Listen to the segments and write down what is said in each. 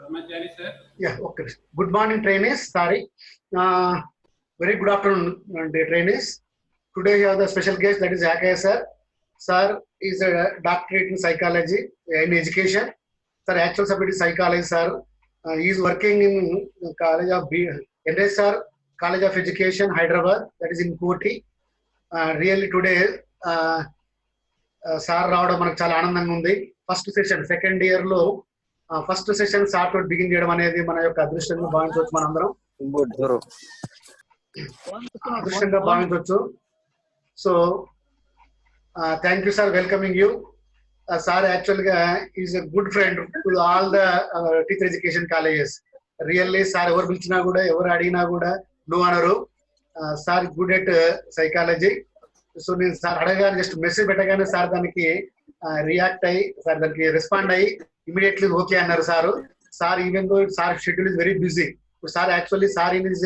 Ramachari sir. Yeah, okay. Good morning, trainees. Sorry. Very good afternoon, trainees. Today we have the special guest, that is Yakaya sir. Sir is a doctorate in psychology in education. Sir, actual subject is psychology, sir. He is working in College of NSR College of Education, Hyderabad. That is in Koti. Really today, sir రావడం మనకు చాలా ఆనందంగా ఉంది. First session second year లో first session sir తోటి begin చేయడం అనేది మన యొక్క అదృష్టంగా భావించవచ్చు. మనందరం అదృష్టంగా భావించవచ్చు. So thank you sir, welcoming you. Sir actual గా is a good friend to all the teacher education colleges. Really sir ఎవరు పిలిచినా కూడా ఎవరు అడిగినా కూడా నువ్వు అనరు. Sir good at psychology. So నేను సార్ అడగానే జస్ట్ మెసేజ్ పెట్టగానే సార్ దానికి రియాక్ట్ అయ్యి సార్ దానికి రెస్పాండ్ అయ్యి ఇమీడియట్లీ ఓకే అన్నారు sir. Sir even though sir schedule is very busy. Sir actually sir in is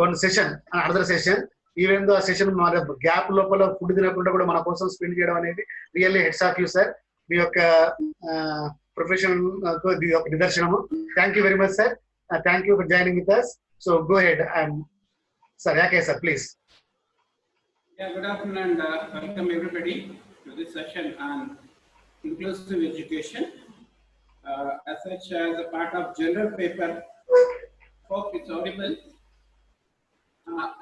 one session another session. Even though ఆ session మన గ్యాప్ లోపల ఫుడ్ తినకుండా కూడా మన కోసం స్పెండ్ చేయడం అనేది really hats off you sir. మీ యొక్క ప్రొఫెషన్ ఇది ఒక నిదర్శనము. Thank you very much sir. Thank you for joining with us. So go ahead and sir యాకే sir please. Yeah, good afternoon and welcome everybody to this session on inclusive education. As such, as a part of general paper, hope it's audible.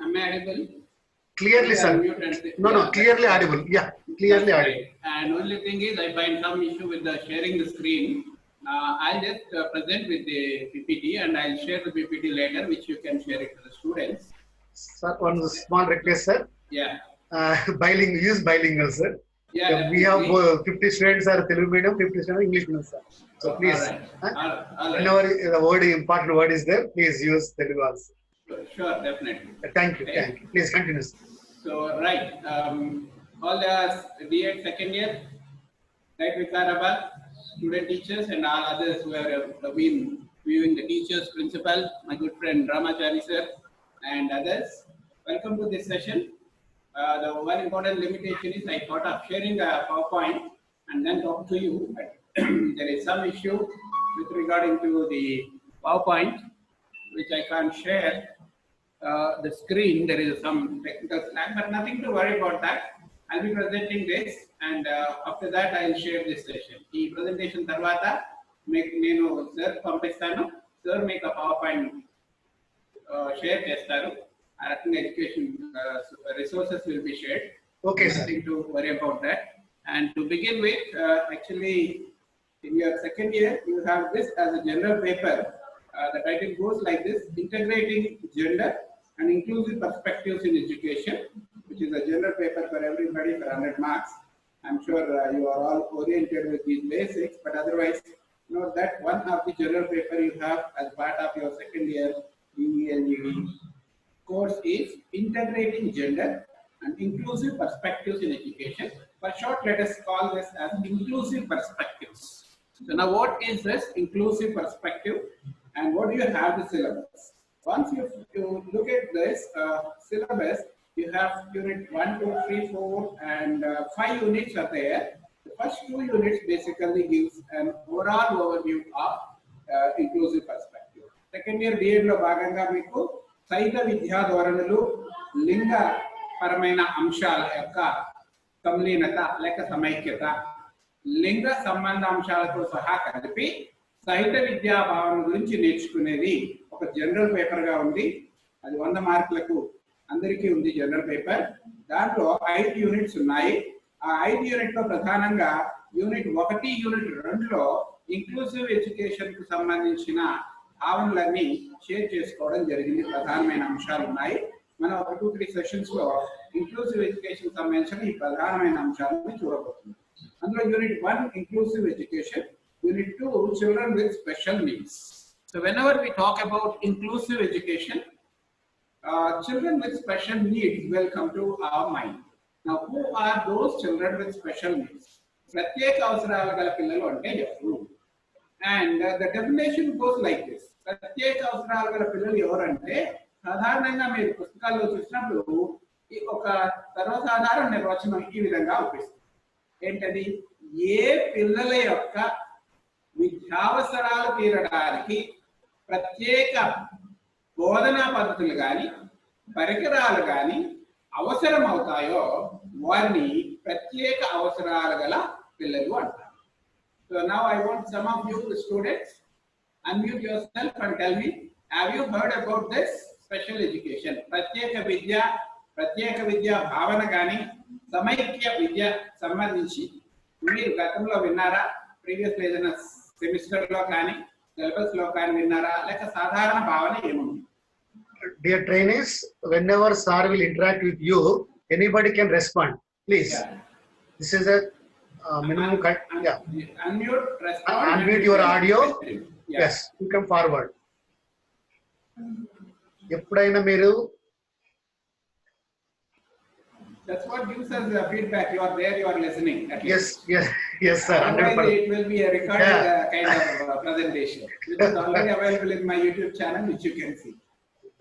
Am I audible? Clearly, sir. No, clearly audible. Yeah, clearly audible. And only thing is, I find some issue with the sharing the screen. I'll just present with the PPT and I'll share the PPT later, which you can share it to the students. Sir, one small request, sir. Yeah. Use bilingual, sir. Yeah. We have 50 students are Telugu medium, 50 students English medium, sir. So please, all right. whenever the word important word is there, please use Telugu also. Sure, definitely. Thank you. Thank you. Please continue, sir. So right, all the D.Ed second year, right, Vikarabad, student teachers and all others who have been viewing the teachers, principal, my good friend Ramachari sir, and others. Welcome to this session. The one important limitation is I thought of sharing a PowerPoint and then talk to you. But there is some issue with regarding to the PowerPoint, which I can't share. The screen, there is some technical slack, but nothing to worry about that. I'll be presenting this, and after that I'll share this session. The presentation tarvata nenu sir pampistanu. Sir make a PowerPoint share chestaru. Education resources will be shared. Okay, sir. Nothing to worry about that. And to begin with, actually, in your second year, you have this as a general paper. The title goes like this: Integrating Gender and Inclusive Perspectives in Education, which is a general paper for everybody for 100 marks. I'm sure you are all oriented with these basics, but otherwise, note that one of the general paper you have as part of your second year ELGD course is Integrating Gender and Inclusive Perspectives in Education. For short, let us call this as Inclusive Perspectives. So now what is this inclusive perspective and what do you have the syllabus? Once you look at this syllabus, you have unit 1, 2, 3, 4 and 5 units are there. The first 2 units basically gives an overall overview of inclusive perspective. Second year D.Ed lo bhaganga meeku సైత విద్యా ధోరణులు లింగ పరమైన అంశాల యొక్క సంలీనత లేక సమైక్యత లింగ సంబంధ అంశాలతో సహా కలిపి సహిత విద్యా భావన గురించి నేర్చుకునేది ఒక జనరల్ పేపర్ గా ఉంది. అది 100 మార్కులకు అందరికీ ఉంది జనరల్ పేపర్. దాంట్లో 5 యూనిట్స్ ఉన్నాయి. ఆ 5 యూనిట్ లో ప్రధానంగా యూనిట్ 1, యూనిట్ 2లో ఇంక్లూసివ్ ఎడ్యుకేషన్ కు సంబంధించిన భావనలన్నీ షేర్ చేసుకోవడం జరిగింది. ప్రధానమైన అంశాలు ఉన్నాయి. మనం 1, 2, 3 సెషన్స్ లో ఇంక్లూసివ్ ఎడ్యుకేషన్ సంబంధించిన ఈ ప్రధానమైన అంశాలను చూడబోతున్నాం. అందులో unit 1 inclusive education, unit 2 children with special needs. So whenever we talk about inclusive education, children with special needs will come to our mind. Now who are those children with special needs? ప్రత్యేక అవసరాలు గల పిల్లలు అంటే ఎవరు? And the definition goes like this. ప్రత్యేక అవసరాలు గల పిల్లలు ఎవరంటే సాధారణంగా మీరు పుస్తకాల్లో చూసినప్పుడు ఒక సర్వసాధారణ నిర్వచనం ఈ విధంగా ఉపయోగిస్తుంది. ఏంటది? ఏ పిల్లల యొక్క విద్యావసరాలు తీరడానికి ప్రత్యేక బోధనా పద్ధతులు కానీ పరికరాలు కానీ అవసరం అవుతాయో వారిని ప్రత్యేక అవసరాలు గల పిల్లలు అంటారు. So now I want some of you students unmute yourself and tell me, have you heard about this special education? ప్రత్యేక విద్య భావన కానీ సమైక్య విద్య సంబంధించి మీరు గతంలో విన్నారా? ప్రీవియస్ ఏదైనా సెమిస్టర్ లో కానీ సిలబస్ లో కానీ విన్నారా? లేక సాధారణ భావన ఏముంది? Dear trainees, whenever sir will interact with you, anybody can respond. Please. Yeah. This is a minimum cut. Yeah. Unmute, respond. Unmute your audio. Yeah. Yes. You come forward. ఎప్పుడైనా మీరు That's what gives us the feedback. You are there, you are listening. Yes, sir. Otherwise, it will be a recorded kind of presentation. It is already available in my YouTube channel, which you can see.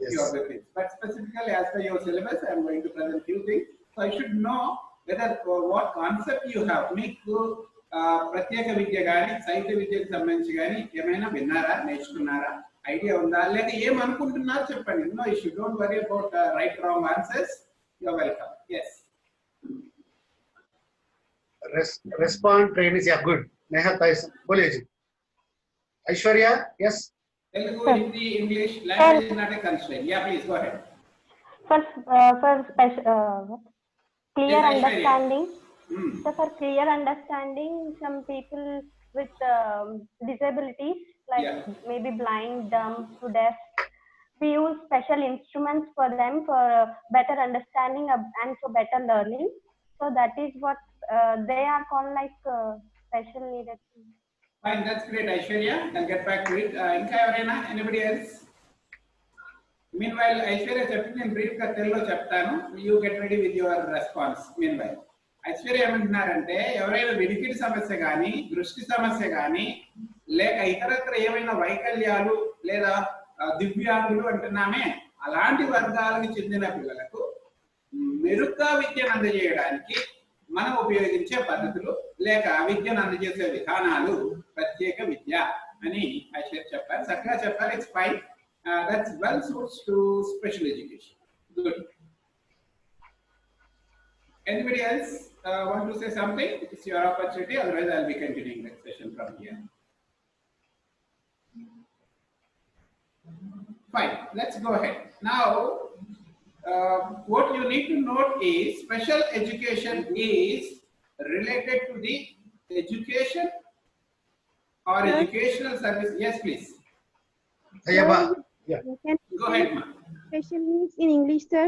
Yes. Your webpage. But specifically, as per your syllabus, I am going to present few things. So I should know whether what concept you have. మీకు ప్రత్యేక విద్య కానీ సాహిత్య విద్యకు సంబంధించి కానీ ఏమైనా విన్నారా, నేర్చుకున్నారా, ఐడియా ఉందా, లేక ఏమనుకుంటున్నారో చెప్పండి. No issue, don't worry about right wrong answers. You are welcome. yes. Respond trainees. Yeah, good. Neha Tyson, बोलिए जी. Aishwarya, yes. Telugu, Hindi, English, language is not a constraint. Yeah, please go ahead. For clear understanding. So for clear understanding, some people with disabilities like maybe blind, dumb, deaf, we use special instruments for them for better understanding and for better learning. So that is what they are called like special needed. Fine, that's great, Aishwarya. I'll get back to it. Inka evaraina, anybody else? Meanwhile, Aishwarya చెప్పింది నేను brief గా తెలుగులో చెప్తాను. You get ready with your response. Meanwhile, Aishwarya ఏమంటున్నారంటే ఎవరైనా వినికిడి సమస్య కానీ, దృష్టి సమస్య కానీ, లేక ఇతరత్ర ఏమైనా వైకల్యాలు లేదా దివ్యాంగులు అంటున్నామే, అలాంటి వర్గాలకు చెందిన పిల్లలకు మెరుగ్గా విద్యను అందజేయడానికి మనం ఉపయోగించే పద్ధతులు లేక విద్యను అందజేసే విధానాలు ప్రత్యేక విద్య అని ఐశ్వర్య చెప్పారు. చక్కగా చెప్పారు. It's fine. That's well suits to special education. Good. Anybody else want to say something? It's your opportunity. Otherwise, I'll be continuing the session from here. Fine. Let's go ahead. Now, what you need to note is special education is related to the education or educational service. Yes, please. Yeah. Go ahead, ma. Special needs in English, sir.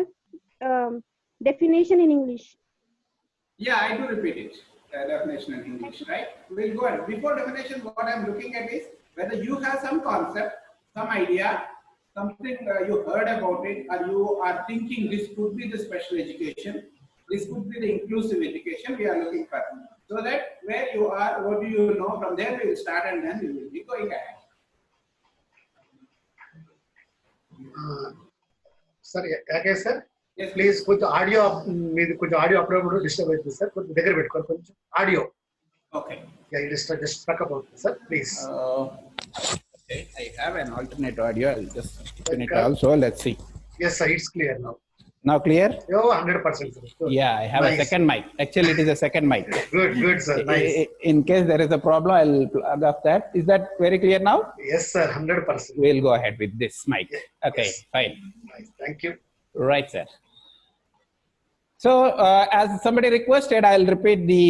Definition in English. Yeah, I do repeat it. Definition in English, right? We'll go ahead. Before definition, what I'm looking at is whether you have some concept, some idea, something you heard about it, or you are thinking this could be the special education, this could be the inclusive education we are looking for. So that where you are, what do you know, from there we will start and then we will be going ahead. Sir, okay, sir. Yes, please కొంచెం audio మీది కొంచెం audio అప్పుడప్పుడు disturb అవుతుంది sir. కొంచెం దగ్గర పెట్టుకోండి కొంచెం audio. Okay. Yeah, it is just stuck about it, sir. Please. Okay, I have an alternate audio. I'll just open it also. Let's see. Yes, sir. It's clear now. Now clear? Oh, 100%. Sir. Good. Yeah, I have nice. a second mic. Actually, it is a second mic. Good, sir. Nice. In case there is a problem, I'll plug up that. Is that very clear now? Yes, sir. 100%. We'll go ahead with this mic. Okay, yes. fine. Nice. Thank you. Right, sir. So, as somebody requested, I'll repeat the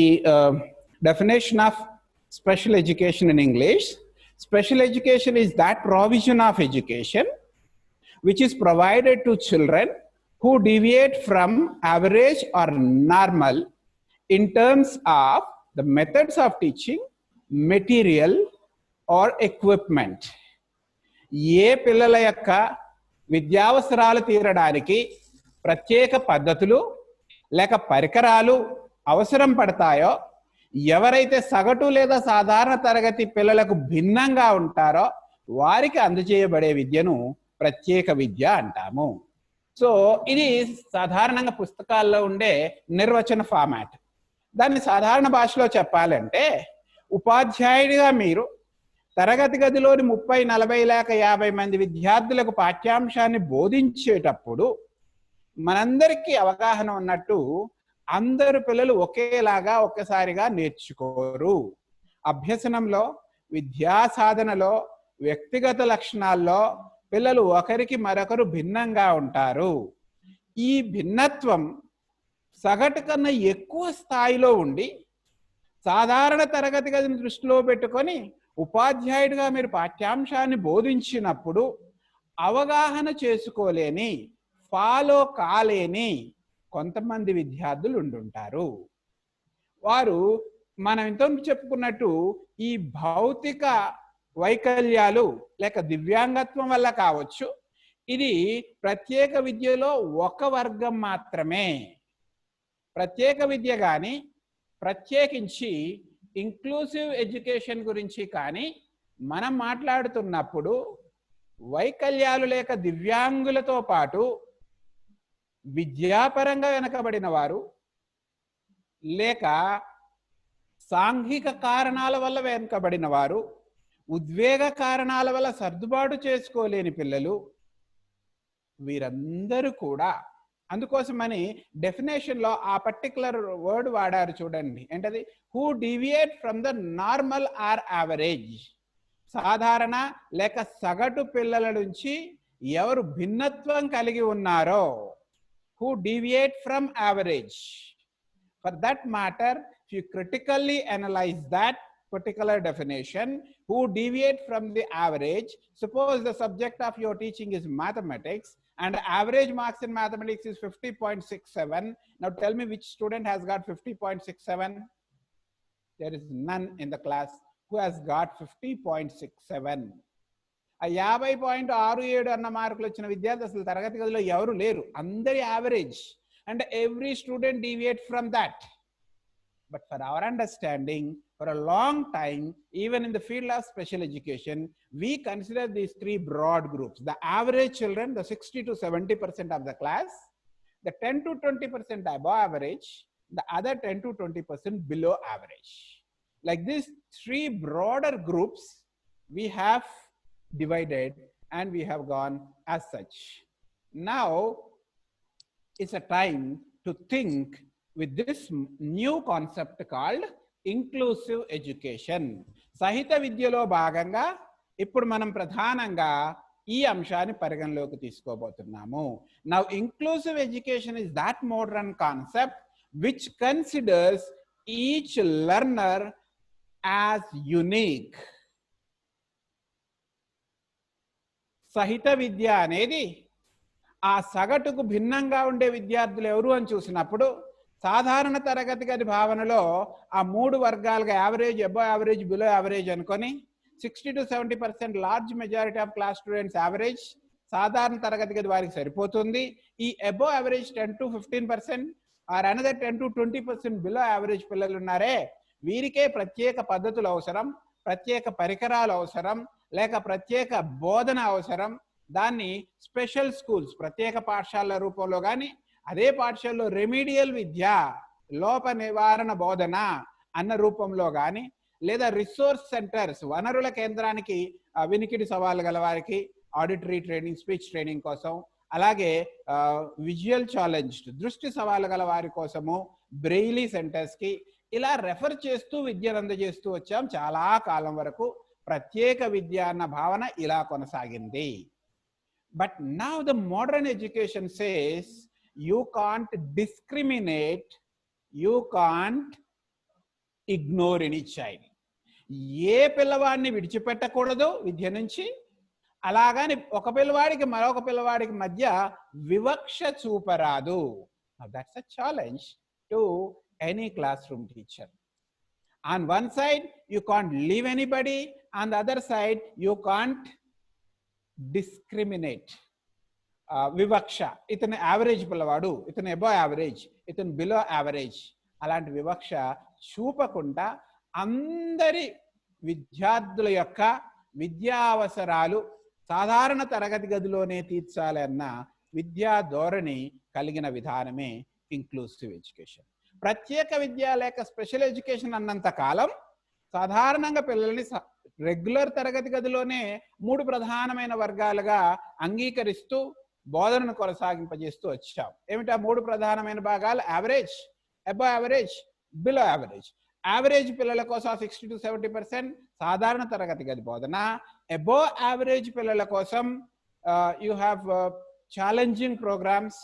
definition of special education in English. Special education is that provision of education which is provided to children who deviate from average or normal in terms of the methods of teaching, material or equipment. ఏ పిల్లల యొక్క విద్యావసరాలు తీరడానికి ప్రత్యేక పద్ధతులు లేక పరికరాలు అవసరం పడతాయో, ఎవరైతే సగటు లేదా సాధారణ తరగతి పిల్లలకు భిన్నంగా ఉంటారో వారికి అందజేయబడే విద్యను ప్రత్యేక విద్య అంటాము. సో ఇది సాధారణంగా పుస్తకాల్లో ఉండే నిర్వచన ఫార్మాట్. దాన్ని సాధారణ భాషలో చెప్పాలంటే, ఉపాధ్యాయుడిగా మీరు తరగతి గదిలోని 30, 40 లేక 50 మంది విద్యార్థులకు పాఠ్యాంశాన్ని బోధించేటప్పుడు మనందరికీ అవగాహన ఉన్నట్టు అందరు పిల్లలు ఒకేలాగా ఒక్కసారిగా నేర్చుకోరు. అభ్యసనంలో, విద్యా సాధనలో, వ్యక్తిగత లక్షణాల్లో పిల్లలు ఒకరికి మరొకరు భిన్నంగా ఉంటారు. ఈ భిన్నత్వం సగటు కన్నా ఎక్కువ స్థాయిలో ఉండి సాధారణ తరగతి గదిని దృష్టిలో పెట్టుకొని ఉపాధ్యాయుడిగా మీరు పాఠ్యాంశాన్ని బోధించినప్పుడు అవగాహన చేసుకోలేని, ఫాలో కాలేని కొంతమంది విద్యార్థులు ఉండుంటారు. వారు మనం ఇంత చెప్పుకున్నట్టు ఈ భౌతిక వైకల్యాలు లేక దివ్యాంగత్వం వల్ల కావచ్చు. ఇది ప్రత్యేక విద్యలో ఒక వర్గం మాత్రమే. ప్రత్యేక విద్య కానీ, ప్రత్యేకించి ఇంక్లూసివ్ ఎడ్యుకేషన్ గురించి కానీ మనం మాట్లాడుతున్నప్పుడు వైకల్యాలు లేక దివ్యాంగులతో పాటు విద్యాపరంగా వెనకబడిన వారు లేక సాంఘిక కారణాల వల్ల వెనకబడిన వారు, ఉద్వేగ కారణాల వల్ల సర్దుబాటు చేసుకోలేని పిల్లలు, వీరందరూ కూడా, అందుకోసమని డెఫినేషన్లో ఆ పర్టికులర్ వర్డ్ వాడారు చూడండి. ఏంటది? Who deviate from the normal or average. సాధారణ లేక సగటు పిల్లల నుంచి ఎవరు భిన్నత్వం కలిగి ఉన్నారో, who deviate from average. For that matter, if you critically analyze that particular definition, who deviate from the average, suppose the subject of your teaching is mathematics and average marks in mathematics is 50.67. Now tell me which student has got 50.67? There is none in the class who has got 50.67. ఆ 50.67 అన్న మార్కులు వచ్చిన విద్యార్థి అసలు తరగతి గదిలో ఎవరు లేరు. అందరి average. And every student deviate from that. But for our understanding, for a long time, even in the field of special education, we consider these three broad groups: the average children, the 60 to 70% of the class, the 10 to 20% above average, the other 10 to 20% below average. Like these three broader groups, we have divided and we have gone as such. Now, it's a time to think with this new concept called inclusive education. సహిత విద్యలో భాగంగా ఇప్పుడు మనం ప్రధానంగా ఈ అంశాన్ని పరిగణలోకి తీసుకోబోతున్నాము. Now inclusive education is that modern concept which considers each learner as unique. సహిత విద్య అనేది ఆ సగటుకు భిన్నంగా ఉండే విద్యార్థులు ఎవరు అని చూసినప్పుడు సాధారణ తరగతి గది భావనలో ఆ మూడు వర్గాలుగా average, above average, below average అనుకొని 60 to 70% large majority of class students average, సాధారణ తరగతి గది వారికి సరిపోతుంది. ఈ above average 10 to 15% are another 10 to 20% below average పిల్లలు ఉన్నారే, వీరికే ప్రత్యేక పద్ధతులు అవసరం, ప్రత్యేక పరికరాలు అవసరం, లేక ప్రత్యేక బోధన అవసరం. దాన్ని స్పెషల్ స్కూల్స్, ప్రత్యేక పాఠశాలల రూపంలో కానీ, అదే పాఠశాలలో రెమీడియల్ విద్య, లోప నివారణ బోధన అన్న రూపంలో కానీ, లేదా రిసోర్స్ సెంటర్స్, వనరుల కేంద్రానికి వినికిడి సవాలు గల వారికి ఆడిటరీ ట్రైనింగ్, స్పీచ్ ట్రైనింగ్ కోసం, అలాగే విజువల్ ఛాలెంజ్డ్, దృష్టి సవాలు గల వారి కోసము బ్రెయిలీ సెంటర్స్కి ఇలా రెఫర్ చేస్తూ విద్యను అందజేస్తూ వచ్చాం చాలా కాలం వరకు. ప్రత్యేక విద్య అన్న భావన ఇలా కొనసాగింది. But now the modern education says you can't discriminate, you can't ignore any child. ఏ పిల్లవాడిని విడిచిపెట్టకూడదు విద్య నుంచి, అలాగని ఒక పిల్లవాడికి మరొక పిల్లవాడికి మధ్య వివక్ష చూపరాదు. That's a challenge to any classroom teacher. On one side you can't leave anybody, on the other side you can't discriminate. వివక్ష, ఇతను యావరేజ్ పిల్లవాడు, ఇతను అబవ్ యావరేజ్, ఇతను బిలో యావరేజ్, అలాంటి వివక్ష చూపకుండా అందరి విద్యార్థుల యొక్క విద్యా అవసరాలు సాధారణ తరగతి గదిలోనే తీర్చాలన్న విద్యా ధోరణి కలిగిన విధానమే ఇంక్లూసివ్ ఎడ్యుకేషన్. ప్రత్యేక విద్య లేక స్పెషల్ ఎడ్యుకేషన్ అన్నంత కాలం సాధారణంగా పిల్లల్ని రెగ్యులర్ తరగతి గదిలోనే 3 ప్రధానమైన వర్గాలుగా అంగీకరిస్తూ బోధనను కొనసాగింపజేస్తూ వచ్చాం. ఏమిటా 3 ప్రధానమైన భాగాలు? Average, above average, below average. Average పిల్లల కోసం 60 to 70% సాధారణ తరగతి గది బోధన. అబవ్ యావరేజ్ పిల్లల కోసం you have challenging programmes,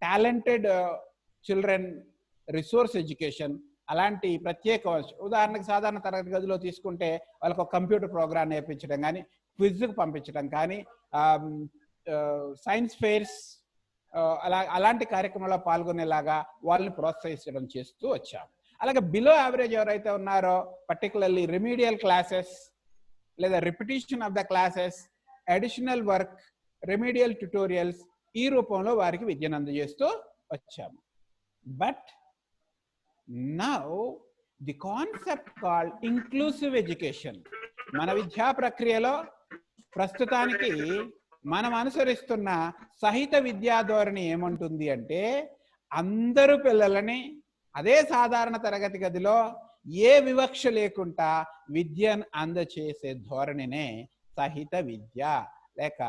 talented children, resource education, అలాంటి ప్రత్యేక. ఉదాహరణకు సాధారణ తరగతి గదిలో తీసుకుంటే వాళ్ళకు ఒక కంప్యూటర్ ప్రోగ్రామ్ నేర్పించడం కానీ, క్విజ్కి పంపించడం కానీ, సైన్స్ ఫెయిర్స్ అలాంటి కార్యక్రమాల్లో పాల్గొనేలాగా వాళ్ళని ప్రోత్సహించడం చేస్తూ వచ్చాం. అలాగే బిలో యావరేజ్ ఎవరైతే ఉన్నారో పర్టికులర్లీ రెమీడియల్ క్లాసెస్ లేదా repetition of the classes, additional work, remedial tutorials, ఈ రూపంలో వారికి విద్యను అందజేస్తూ వచ్చాము. But now the concept called inclusive education మన విద్యా ప్రక్రియలో ప్రస్తుతానికి మనం అనుసరిస్తున్న సహిత విద్యా ధోరణి ఏమంటుంది అంటే, అందరూ పిల్లలని అదే సాధారణ తరగతి గదిలో ఏ వివక్ష లేకుండా విద్యను అందచేసే ధోరణినే సహిత విద్య లేక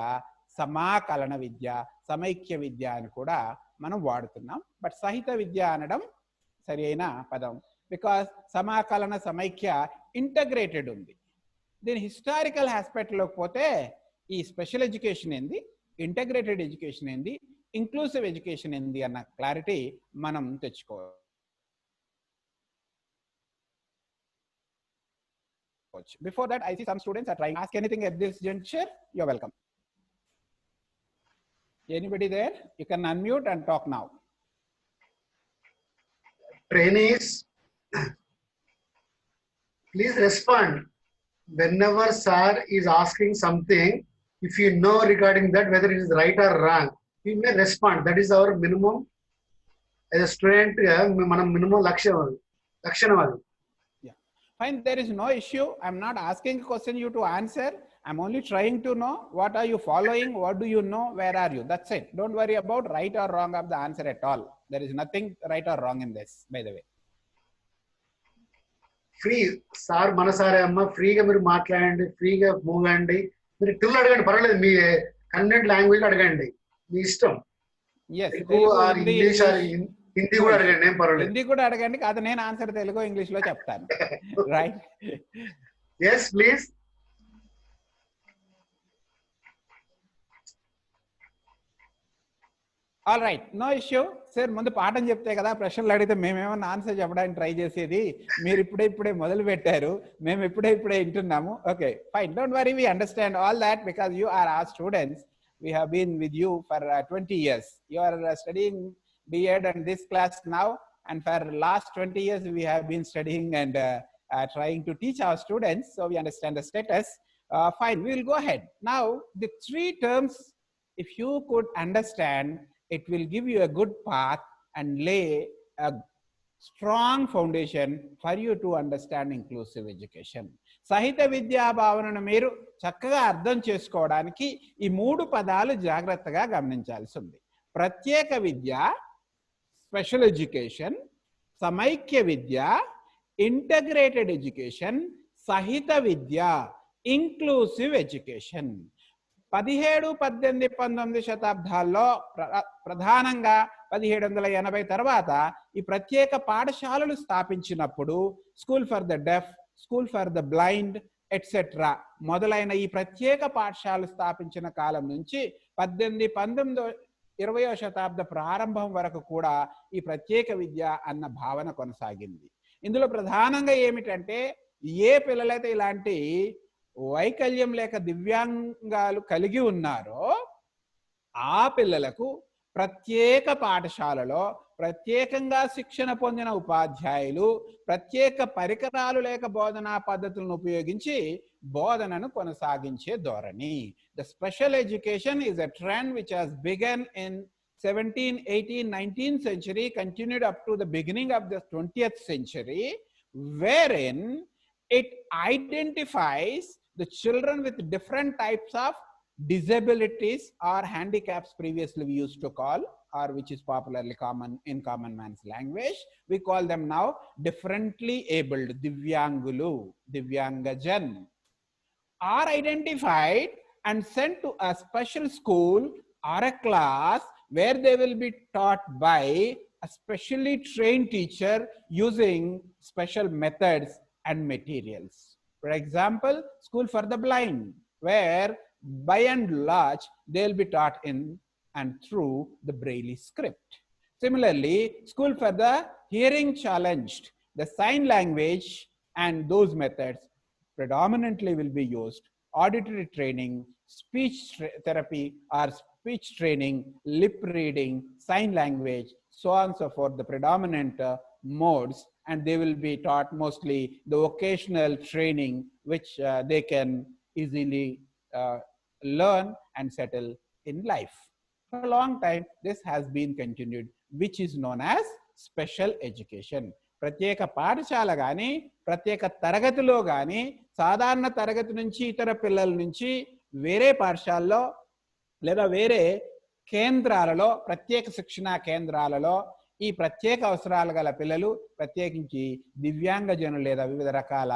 సమాకలన విద్య, సమైక్య విద్య అని కూడా మనం వాడుతున్నాం. బట్ సహిత విద్య అనడం సరి అయిన పదం, బికాస్ సమాకలన సమైక్య ఇంటగ్రేటెడ్ ఉంది. దీని హిస్టారికల్ ఆస్పెక్ట్లోకి పోతే ఈ స్పెషల్ ఎడ్యుకేషన్ ఏంది, ఇంటగ్రేటెడ్ ఎడ్యుకేషన్ ఏంది, ఇంక్లూసివ్ ఎడ్యుకేషన్ ఏంది అన్న క్లారిటీ మనం తెచ్చుకోవచ్చు. Before that, I see some students are trying to ask anything at this juncture. You're welcome. Anybody there? You can unmute and talk now. Trainees, please respond. Whenever sir is asking something, if you know regarding that whether it is right or wrong, you may respond. That is our minimum. As a student, manam minimum lakshanam adu. Yeah, fine. There is no issue. I'm not asking a question you to answer. I'm only trying to know what are you following, what do you know, where are you? That's it. Don't worry about right or wrong of the answer at all. There is nothing right or wrong in this, by the way. Free sir మన సారే అమ్మ, ఫ్రీగా మీరు మాట్లాడండి, ఫ్రీగా move అండి, మీరు తెలుగు అడగండి, పర్వాలేదు, మీ కన్వెంట్ లాంగ్వేజ్ అడగండి, మీ ఇష్టం. ఇంగ్లీష్ హిందీ కూడా అడగండి, ఏం పర్వాలేదు. హిందీ కూడా అడగండి, కాదు నేను ఆన్సర్ తెలుగు ఇంగ్లీష్ లో చెప్తాను. Right? yes please. All right, no issue. Sir ముందు పాఠం చెప్తే కదా ప్రశ్నలు అడిగితే మేమేమన్నా ఆన్సర్ చెప్పడానికి ట్రై చేసేది, మీరు ఇప్పుడే మొదలు పెట్టారు, మేము ఇప్పుడే వింటున్నాము. Okay, fine, don't worry, we understand all that because you are our students. We have been with you for 20 years. You are studying B.Ed and this class now, and for last 20 years we have been studying and trying to teach our students, so we understand the status. Fine, we will go ahead. Now the 3 terms, if you could understand, it will give you a good path and lay a strong foundation for you to understand inclusive education. సహిత విద్యా భావనను మీరు చక్కగా అర్థం చేసుకోవడానికి ఈ 3 పదాలు జాగ్రత్తగా గమనించాల్సి ఉంది. ప్రత్యేక విద్య, స్పెషల్ ఎడ్యుకేషన్, సమైక్య విద్య, ఇంటగ్రేటెడ్ ఎడ్యుకేషన్, సహిత విద్య, ఇంక్లూసివ్ ఎడ్యుకేషన్. 17, 18, 19 శతాబ్దాల్లో ప్రధానంగా 1780 తర్వాత ఈ ప్రత్యేక పాఠశాలలు స్థాపించినప్పుడు school for the deaf, school for the blind etcetera మొదలైన ఈ ప్రత్యేక పాఠశాలలు స్థాపించిన కాలం నుంచి 18, 19, 20వ శతాబ్ద ప్రారంభం వరకు కూడా ఈ ప్రత్యేక విద్య అన్న భావన కొనసాగింది. ఇందులో ప్రధానంగా ఏమిటంటే, ఏ పిల్లలైతే ఇలాంటి వైకల్యం లేక దివ్యాంగాలు కలిగి ఉన్నారో ఆ పిల్లలకు ప్రత్యేక పాఠశాలలో ప్రత్యేకంగా శిక్షణ పొందిన ఉపాధ్యాయులు ప్రత్యేక పరికరాలు లేక బోధనా పద్ధతులను ఉపయోగించి బోధనను కొనసాగించే ధోరణి. The special education is a trend which has begun in 17th, 18th, 19th century, continued up to the beginning of the 20th century, wherein it identifies the children with different types of disabilities or handicaps, previously we used to call, or which is popularly common in common man's language, we call them now differently abled, divyangulu, divyangajan, are identified and sent to a special school or a class where they will be taught by a specially trained teacher using special methods and materials. For example, school for the blind, where by and large they'll be taught in and through the Braille script. Similarly, school for the hearing challenged, the sign language and those methods predominantly will be used. Auditory training, speech therapy or speech training, lip reading, sign language, so on and so forth, the predominant modes, and they will be taught mostly the vocational training which they can easily learn and settle in life. For a long time, this has been continued, which is known as special education. ప్రత్యేక పాఠశాల కానీ ప్రత్యేక తరగతిలో కానీ సాధారణ తరగతి నుంచి ఇతర పిల్లల నుంచి వేరే పాఠశాలలో లేదా వేరే కేంద్రాలలో ప్రత్యేక శిక్షణా కేంద్రాలలో ఈ ప్రత్యేక అవసరాలు గల పిల్లలు, ప్రత్యేకించి దివ్యాంగజనులు లేదా వివిధ రకాల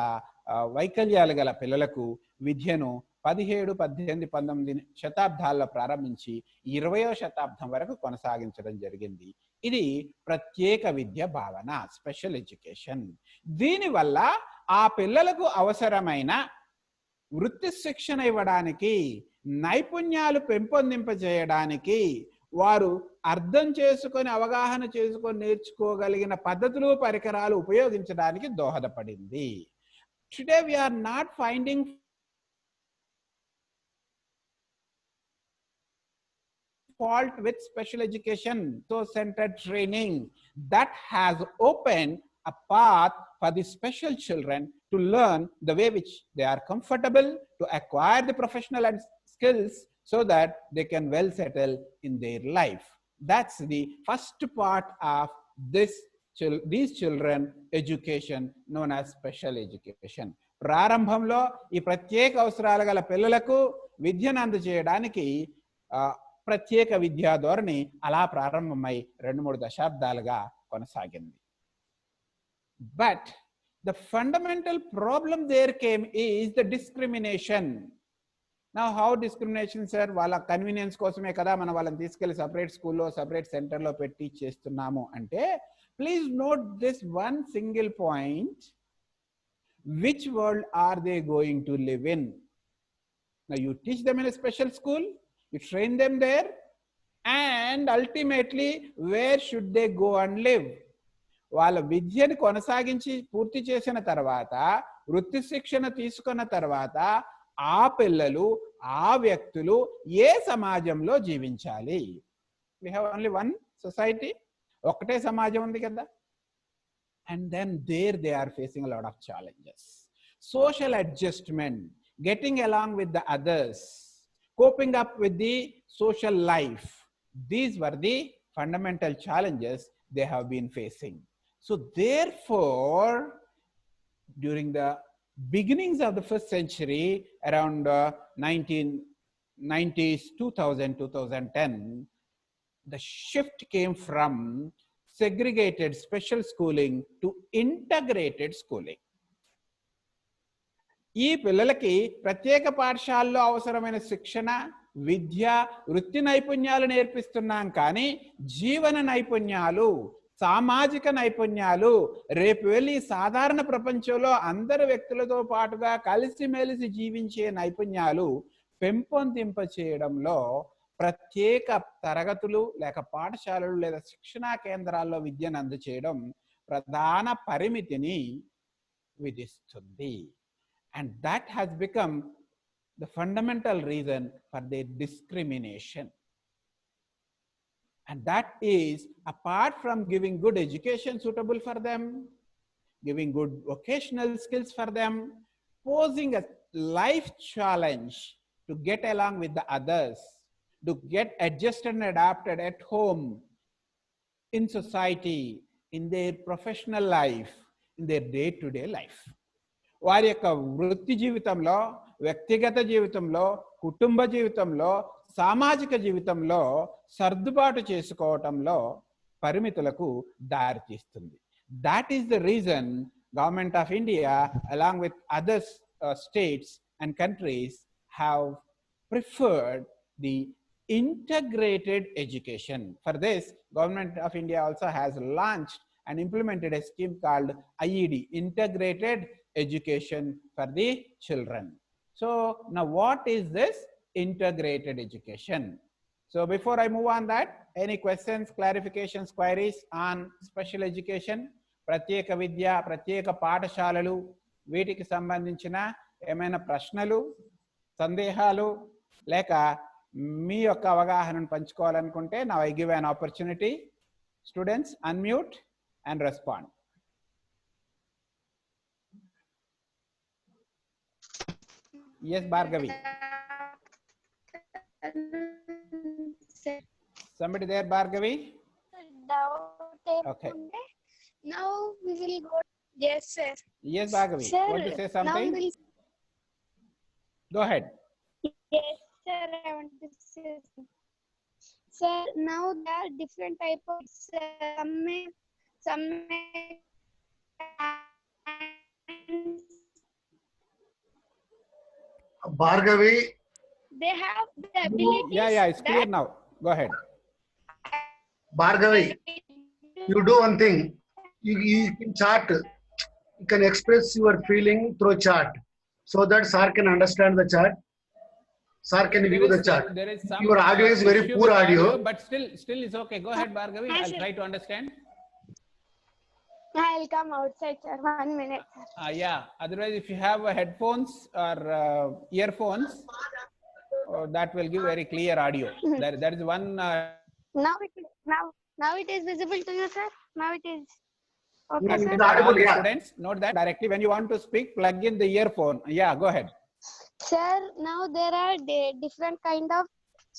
వైకల్యాలు గల పిల్లలకు విద్యను 17, 18, 19 శతాబ్దాల్లో ప్రారంభించి 20వ శతాబ్దం వరకు కొనసాగించడం జరిగింది. ఇది ప్రత్యేక విద్య భావన, స్పెషల్ ఎడ్యుకేషన్. దీనివల్ల ఆ పిల్లలకు అవసరమైన వృత్తి శిక్షణ ఇవ్వడానికి, నైపుణ్యాలు పెంపొందింపజేయడానికి, వారు అర్థం చేసుకొని అవగాహన చేసుకొని నేర్చుకోగలిగిన పద్ధతులు పరికరాలు ఉపయోగించడానికి దోహదపడింది. Today we are not finding fault with special education, so centered training that has opened a path for the special children to learn the way which they are comfortable, to acquire the professional and skills so that they can well settle in their life. That's the first part of these children education known as special education. ప్రారంభంలో ఈ ప్రత్యేక అవసరాలు గల పిల్లలకు విద్యను అందజేయడానికి ప్రత్యేక విద్యా ధోరణి అలా ప్రారంభమై 2-3 దశాబ్దాలుగా కొనసాగింది. But the fundamental problem there came is the discrimination. Now how discrimination, sir? వాళ్ళ కన్వీనియన్స్ కోసమే కదా మనం వాళ్ళని తీసుకెళ్లి సపరేట్ స్కూల్లో సపరేట్ సెంటర్లో పెట్టి చేస్తున్నాము అంటే, please note this one single point. Which world are they going to live in? Now you teach them in a special school, you train them there, and ultimately where should they go and live? వాళ్ళ విద్యను కొనసాగించి పూర్తి చేసిన తర్వాత, వృత్తి శిక్షణ తీసుకున్న తర్వాత ఆ పిల్లలు, ఆ వ్యక్తులు ఏ సమాజంలో జీవించాలి? We have only one society, ఒకటే సమాజం ఉంది కదా. And then there they are facing a lot of challenges. Social adjustment, getting along with the others, coping up with the social life. These were the fundamental challenges they have been facing. So therefore, during the beginnings of the first century, around 1990s, 2000, 2010, the shift came from segregated special schooling to integrated schooling. ఈ పిల్లలకి ప్రత్యేక పాఠశాలలో అవసరమైన శిక్షణ, విద్య, వృత్తి నైపుణ్యాలు నేర్పిస్తున్నాం, కానీ జీవన నైపుణ్యాలు, సామాజిక నైపుణ్యాలు, రేపు వెళ్ళి సాధారణ ప్రపంచంలో అందరి వ్యక్తులతో పాటుగా కలిసిమెలిసి జీవించే నైపుణ్యాలు పెంపొందింప చేయడంలో ప్రత్యేక తరగతులు లేక పాఠశాలలు లేదా శిక్షణా కేంద్రాల్లో విద్యను అందజేయడం ప్రధాన పరిమితిని విధిస్తుంది. And that has become the fundamental reason for their discrimination. And that is, apart from giving good education suitable for them, giving good vocational skills for them, posing a life challenge to get along with the others, to get adjusted and adapted at home, in society, in their professional life, in their day-to-day life. వారి యొక్క వృత్తి జీవితంలో, వ్యక్తిగత జీవితంలో, కుటుంబ జీవితంలో, సామాజిక జీవితంలో సర్దుబాటు చేసుకోవటంలో పరిమితులకు దారితీస్తుంది. That is the reason Government of India along with other states and countries have preferred the integrated education. For this, Government of India also has launched and implemented a scheme called IED, Integrated Education for the Children. So now what is this integrated education? So before I move on that, any questions, clarifications, queries on special education? ప్రత్యేక విద్య, ప్రత్యేక పాఠశాలలు, వీటికి సంబంధించిన ఏమైనా ప్రశ్నలు, సందేహాలు, లేక మీ యొక్క అవగాహనను పంచుకోవాలనుకుంటే now I give an opportunity. Students, unmute and respond. Yes, Bhargavi. Somebody there, Bhargavi? Okay. Now we will go. Yes, sir. Yes, Bhargavi. Sir, Want to say something? now Go ahead. yes, sir. I want to say something. Sir, now there are different type of some may Bhargavi, they have the ability. Yeah, it's clear now. Go ahead. Bhargavi, you do one thing. You can chat. You can express your feeling through chat, so that sir can understand the chat. Sir can view the chat. There is some Your audio is very issue poor with audio. but still it's okay. Go ahead, Bhargavi. Hi, I'll sir. try to understand. I'll come outside, sir. 1 minute, sir. Yeah. Otherwise, if you have headphones or earphones, that will give very clear audio. There is one. Now it is visible to you, sir. Now it is okay, Yes, sir. it's audible, all the yeah. students note that directly when you want to speak, plug in the earphone. Yeah, go ahead. Sir, now there are different kind of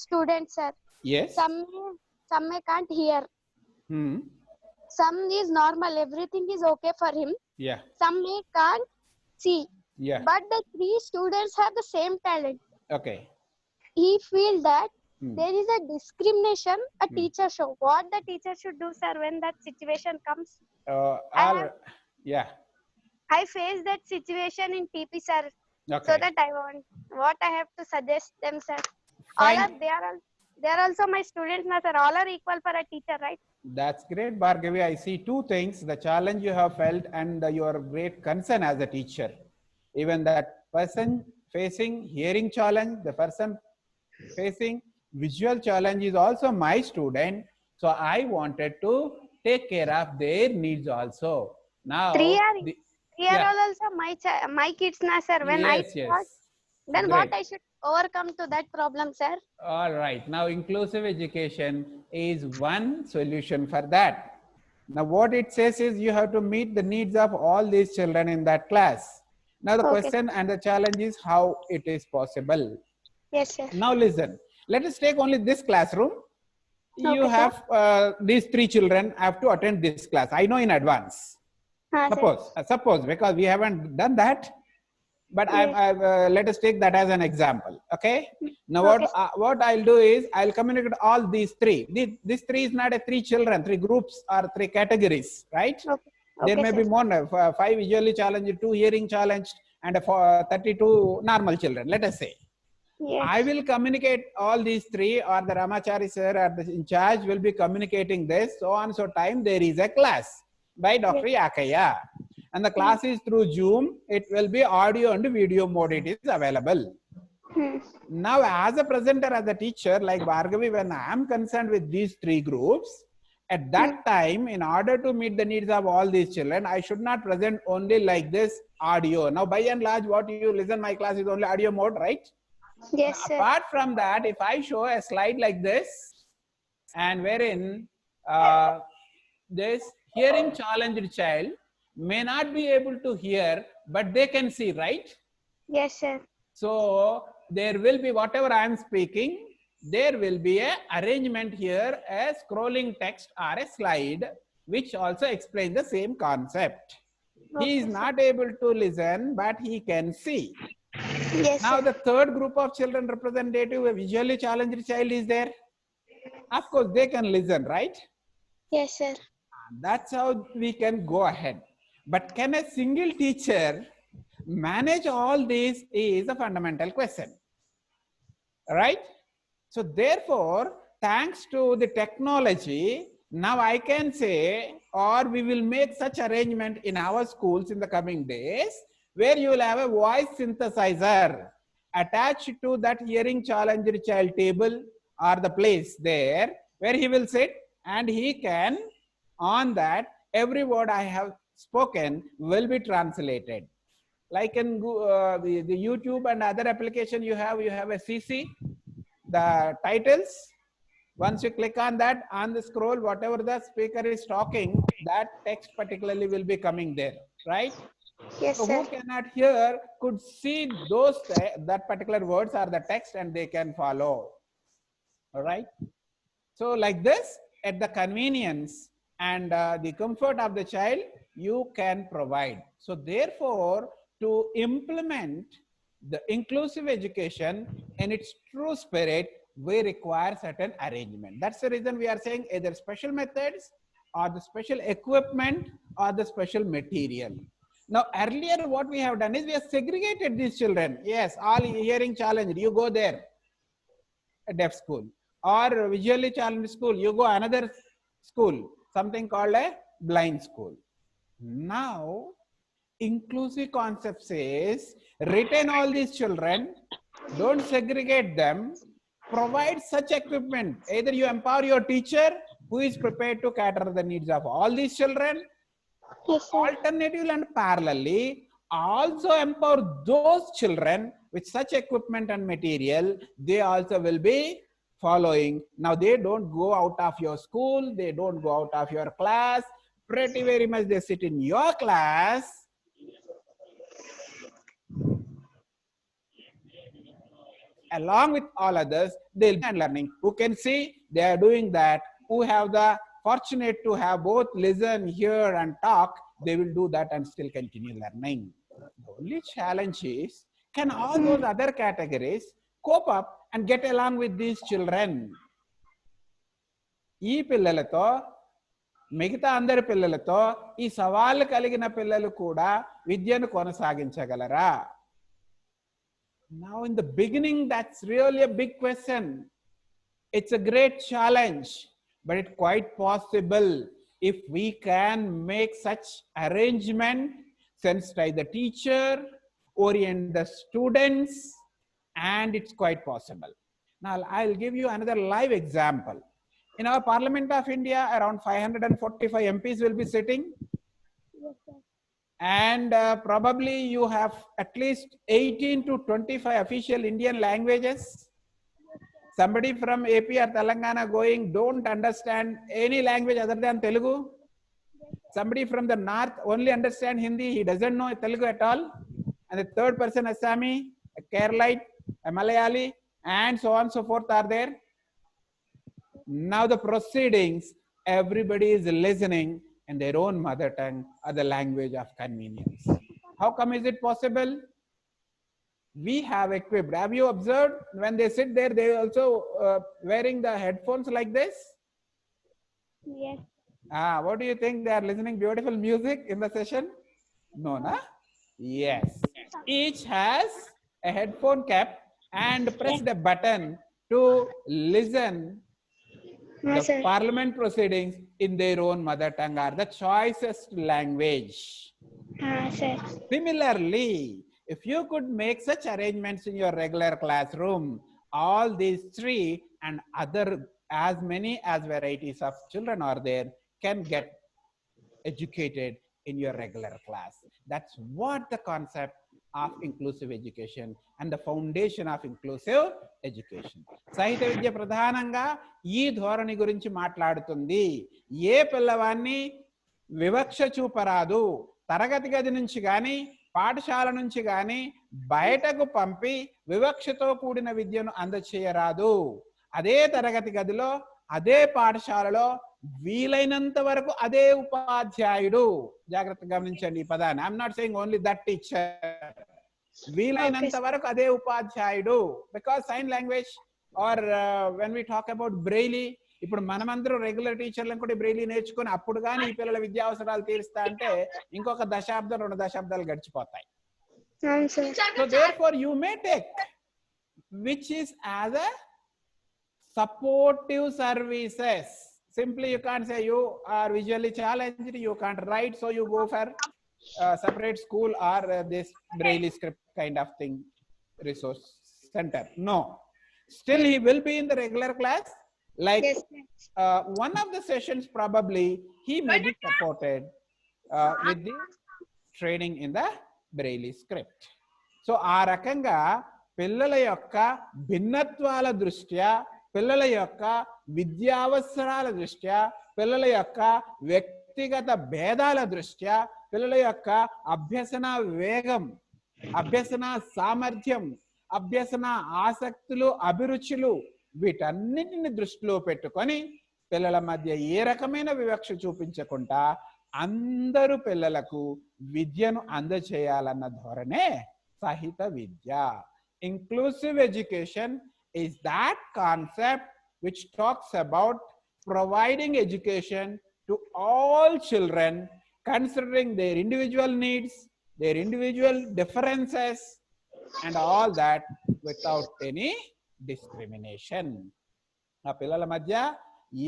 students, sir. Yes. Some may can't hear. Hmm. Some is normal. Everything is okay for him. Yeah. Some may can't see. Yeah. But the 3 students have the same talent. Okay. He feel that Hmm. there is a discrimination a teacher show. What the teacher should do, sir, when that situation comes? Yeah. I face that situation in TP, sir. Okay. So that I want what I have to suggest them, sir. Fine. They are also my students, na, sir. All are equal for a teacher, right? That's great, Bhargavi. I see 2 things: the challenge you have felt and your great concern as a teacher. Even that person facing hearing challenge, the person facing visual challenge is also my student. So I wanted to take care of their needs also. Now, 3 are yeah. all also my kids, na, sir. When Yes, I yes. thought, then what Great. I should overcome to that problem, sir? All right. Now, inclusive education is one solution for that. Now, what it says is you have to meet the needs of all these children in that class. Now, the Okay. question and the challenge is how it is possible. Yes, sir. Now, listen. Let us take only this classroom. You Okay, sir. have these 3 children have to attend this class. I know in advance. Sir. Suppose because we haven't done that. But let us take that as an example. Okay. Now Okay. what I'll do is I'll communicate all these 3. These 3 is not a 3 children, 3 groups or 3 categories, right? Okay. There Okay, may sir. be more, 5 visually challenged, 2 hearing challenged, and 32 normal children. Let us say. Yes. I will communicate all these 3, or the Ramachari sir or the in charge will be communicating this. So on so time there is a class by Dr. Yakaya. And the class is through Zoom. It will be audio and video mode. It is available. Now, as a presenter, as a teacher, like Bhargavi, when I am concerned with these 3 groups, at that time, in order to meet the needs of all these children, I should not present only like this audio. Now, by and large, what you listen, my class is only audio mode, right? Yes, sir. Apart from that, if I show a slide like this, and wherein this hearing challenged child may not be able to hear, but they can see, right? Yes, sir. So there will be whatever I am speaking, there will be a arrangement here, a scrolling text or a slide, which also explains the same concept. He is not able to listen, but he can see. Yes, Now sir. the 3rd group of children representative, a visually challenged child is there. Of course, they can listen, right? Yes, sir. That's how we can go ahead. But can a single teacher manage all these is a fundamental question, right? So therefore, thanks to the technology, now I can say, or we will make such arrangement in our schools in the coming days, where you will have a voice synthesizer attached to that hearing challenged child table or the place there, where he will sit and he can, on that, every word I have spoken will be translated. Like in the YouTube and other application you have a CC, the titles. Once you click on that, on the scroll, whatever the speaker is talking, that text particularly will be coming there, right? Yes, So sir. who cannot hear could see those that particular words are the text and they can follow. All right. So like this, at the convenience and the comfort of the child, you can provide. So therefore, to implement the inclusive education in its true spirit, we require certain arrangement. That's the reason we are saying either special methods or the special equipment or the special material. Now, earlier what we have done is we have segregated these children. Yes, all hearing challenged, you go there, a deaf school, or visually challenged school, you go another school, something called a blind school. Now, inclusive concept says, retain all these children, don't segregate them, provide such equipment. Either you empower your teacher who is prepared to cater the needs of all these children. Yes, sir. Alternatively and parallelly, also empower those children with such equipment and material, they also will be following. Now they don't go out of your school, they don't go out of your class, pretty very much they sit in your class. Along with all others, they'll be learning. Who can see they are doing that, who have the fortunate to have both listen, hear and talk, they will do that and still continue learning. The only challenge is, can all those other categories cope up and get along with these children? ఈ పిల్లలతో మిగతా అందరి పిల్లలతో ఈ సవాళ్ళు కలిగిన పిల్లలు కూడా విద్యను కొనసాగించగలరా? Now in the beginning, that's really a big question. It's a great challenge, but it's quite possible if we can make such arrangement, sensitize the teacher, orient the students, and it's quite possible. Now I'll give you another live example. In our Parliament of India, around 545 MPs will be sitting. Yes, sir. And probably you have at least 18 to 25 official Indian languages. Somebody from AP or Telangana going don't understand any language other than Telugu. Somebody from the north only understand Hindi, he doesn't know Telugu at all. And the third person, Assami, a Keralite, a Malayali, and so on and so forth are there. Now the proceedings, everybody is listening in their own mother tongue or the language of convenience. How come is it possible? We have equipped. Have you observed when they sit there, they also wearing the headphones like this? Yes. What do you think? They are listening beautiful music in the session? No, na? Yes. Each has a headphone cap and pressed a button to listen the sir. parliament proceedings in their own mother tongue or the choicest language. Sir. Similarly, if you could make such arrangements in your regular classroom, all these three and other as many as varieties of children are there can get educated in your regular class. That's what the concept of inclusive education and the foundation of inclusive education. సాహిత్య విద్య ప్రధానంగా ఈ ధోరణి గురించి మాట్లాడుతుంది. ఏ పిల్లవాన్ని వివక్ష చూపరాదు, తరగతి గది నుంచి కానీ పాఠశాల నుంచి కానీ బయటకు పంపి వివక్షతో కూడిన విద్యను అందచేయరాదు. అదే తరగతి గదిలో అదే పాఠశాలలో వీలైనంత వరకు అదే ఉపాధ్యాయుడు, జాగ్రత్తగా గమనించండి ఈ పదాన్ని, I'm not saying only that teacher, వీలైనంత వరకు అదే ఉపాధ్యాయుడు. Because sign language are when we talk about Braille, ఇప్పుడు మనమందరూ రెగ్యులర్ టీచర్లను కూడా బ్రెయిలీ నేర్చుకుని అప్పుడు కానీ ఈ పిల్లల విద్యా అవసరాలు తీరుస్తా అంటే ఇంకొక దశాబ్దం 2 దశాబ్దాలు గడిచిపోతాయి. Sir. So therefore, you may take which is as a supportive services. Simply, you can't say you are visually challenged, you can't write, so you go for separate school or this Braille script kind of thing, resource center. No, still he will be in the regular class. Like Yes, one of the sessions, probably he may be supported with the training in the Braille script. So ఆ రకంగా పిల్లల యొక్క భిన్నత్వాల దృష్ట్యా, పిల్లల యొక్క విద్యావసరాల దృష్ట్యా, పిల్లల యొక్క వ్యక్తిగత భేదాల దృష్ట్యా, పిల్లల యొక్క అభ్యసన వేగం, అభ్యసన సామర్థ్యం, అభ్యసన ఆసక్తులు, అభిరుచులు, వీటన్నిటిని దృష్టిలో పెట్టుకొని పిల్లల మధ్య ఏ రకమైన వివక్ష చూపించకుండా అందరూ పిల్లలకు విద్యను అందజేయాలన్న ధోరణే సహిత విద్య. Inclusive education is that concept which talks about providing education to all children, considering their individual needs, their individual differences, and all that without any discrimination. ఆ పిల్లల మధ్య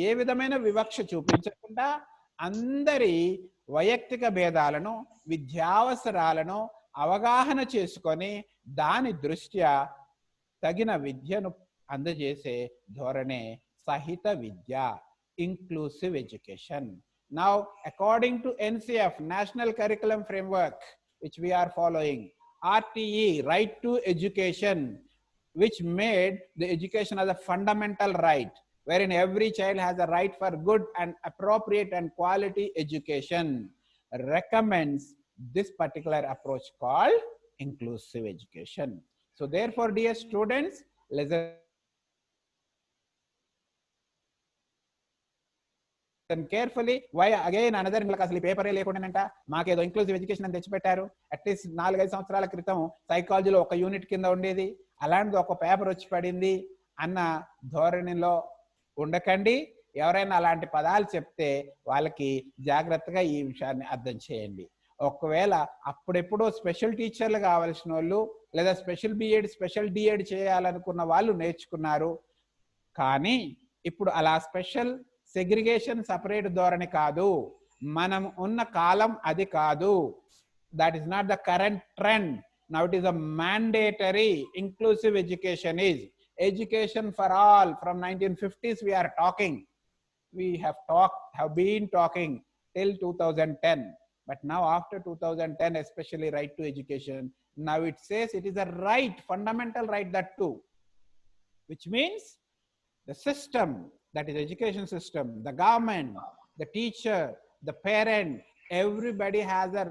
ఏ విధమైన వివక్ష చూపించకుండా అందరి వైయక్తిక భేదాలను, విద్యావసరాలను అవగాహన చేసుకొని దాని దృష్ట్యా తగిన విద్యను అందజేసే ధోరణే సహిత విద్య, inclusive education. Now, according to NCF, National Curriculum Framework, which we are following, RTE, Right to Education, which made the education as a fundamental right, wherein every child has a right for good and appropriate and quality education, recommends this particular approach called inclusive education. So therefore, dear students, listen carefully. Why again another అసలు పేపరే లేకుండానంట మాకేదో inclusive education అని తెచ్చిపెట్టారు. At least 4-5 సంవత్సరాల క్రితం సైకాలజీలో ఒక unit కింద ఉండేది, అలాంటిది ఒక పేపర్ వచ్చి పడింది అన్న ధోరణిలో ఉండకండి. ఎవరైనా అలాంటి పదాలు చెప్తే వాళ్ళకి జాగ్రత్తగా ఈ విషయాన్ని అర్థం చేయండి. ఒకవేళ అప్పుడెప్పుడో స్పెషల్ టీచర్లు కావాల్సిన వాళ్ళు, లేదా స్పెషల్ బిఎడ్, స్పెషల్ డిఎడ్ చేయాలనుకున్న వాళ్ళు నేర్చుకున్నారు. కానీ ఇప్పుడు అలా స్పెషల్ సెగ్రిగేషన్ సపరేట్ ధోరణి కాదు, మనం ఉన్న కాలం అది కాదు. That is not the current trend. Now it is a mandatory. Inclusive education is education for all. From 1950s we are talking, we have been talking till 2010, but now after 2010, especially right to education, now it says it is a right, fundamental right, that too, which means the system, that is education system, the government, the teacher, the parent, everybody has a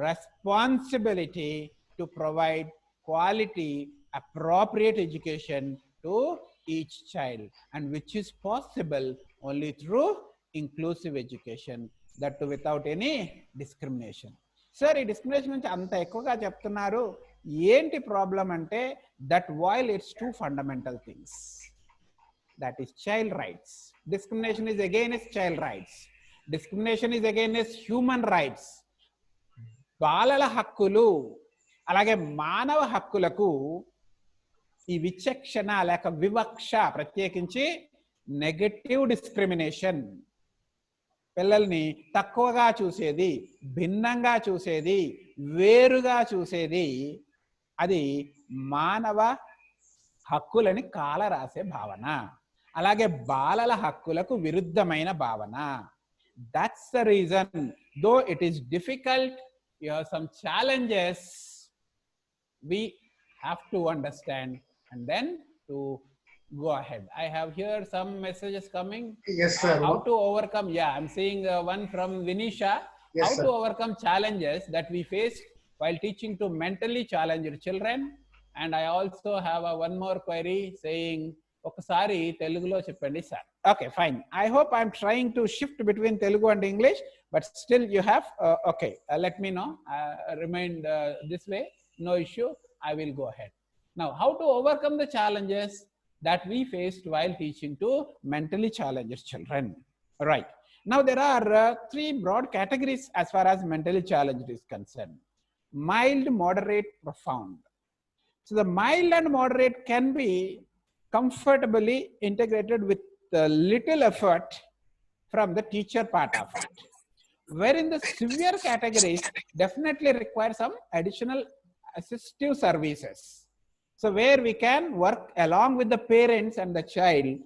responsibility to provide quality, appropriate education to each child, and which is possible only through inclusive education, that too without any discrimination. Sir, ఈ discrimination నుంచి అంత ఎక్కువగా చెప్తున్నారు, ఏంటి problem అంటే, that while it's two fundamental things, that is child rights. Discrimination is against child rights. Discrimination is against human rights. బాలల హక్కులు అలాగే మానవ హక్కులకు ఈ విచక్షణ లేక వివక్ష, ప్రత్యేకించి నెగటివ్ డిస్క్రిమినేషన్, పిల్లల్ని తక్కువగా చూసేది, భిన్నంగా చూసేది, వేరుగా చూసేది, అది మానవ హక్కులని కాలరాసే భావన, అలాగే బాలల హక్కులకు విరుద్ధమైన భావన. That's the reason, though it is difficult, you have some challenges, we have to understand and then to go ahead. I have here some messages coming. Yes, sir. How to overcome, yeah, I'm seeing one from Vinisha. Yes, how sir. to overcome challenges that we face while teaching to mentally challenged children. And I also have one more query saying, ఒకసారి తెలుగులో చెప్పండి sir. Okay, fine. I hope I'm trying to shift between Telugu and English, but still you have, okay, let me know, remain this way, no issue, I will go ahead. Now, how to overcome the challenges that we faced while teaching to mentally challenged children. Right. Now, there are 3 broad categories as far as mentally challenged is concerned. mild, moderate, profound. So the mild and moderate can be comfortably integrated with little effort from the teacher part of it. Wherein the severe categories definitely require some additional assistive services. So where we can work along with the parents and the child,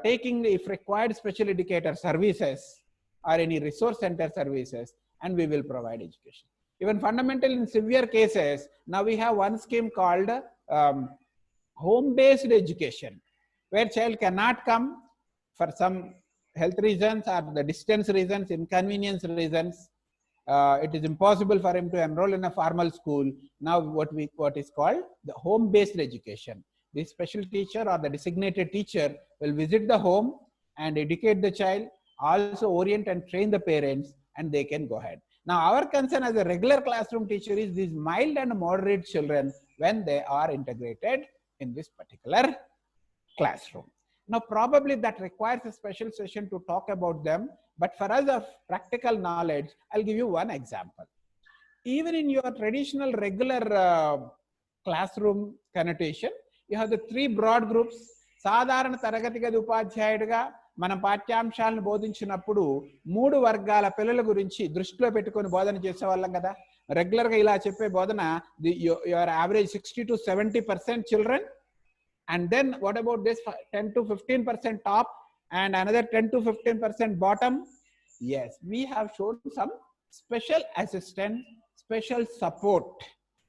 taking, if required, special educator services or any resource center services, and we will provide education. Even fundamental in severe cases, now we have one scheme called home-based education, where child cannot come for some health reasons or the distance reasons, inconvenience reasons. It is impossible for him to enroll in a formal school. Now what is called the home-based education. The special teacher or the designated teacher will visit the home and educate the child, also orient and train the parents, and they can go ahead. Now our concern as a regular classroom teacher is these mild and moderate children when they are integrated in this particular classroom. Now probably that requires a special session to talk about them, but for us of practical knowledge, I'll give you one example. Even in your traditional regular classroom connotation, you have the three broad groups. సాధారణ తరగతి గది ఉపాధ్యాయుడిగా మనం పాఠ్యాంశాలను బోధించినప్పుడు మూడు వర్గాల పిల్లల గురించి దృష్టిలో పెట్టుకొని బోధన చేసేవాళ్ళం కదా. రెగ్యులర్ గా ఇలా చెప్పే బోధన your average 60 to 70% children, and then what about this 10 to 15% top and another 10 to 15% bottom? Yes, we have shown some special assistance, special support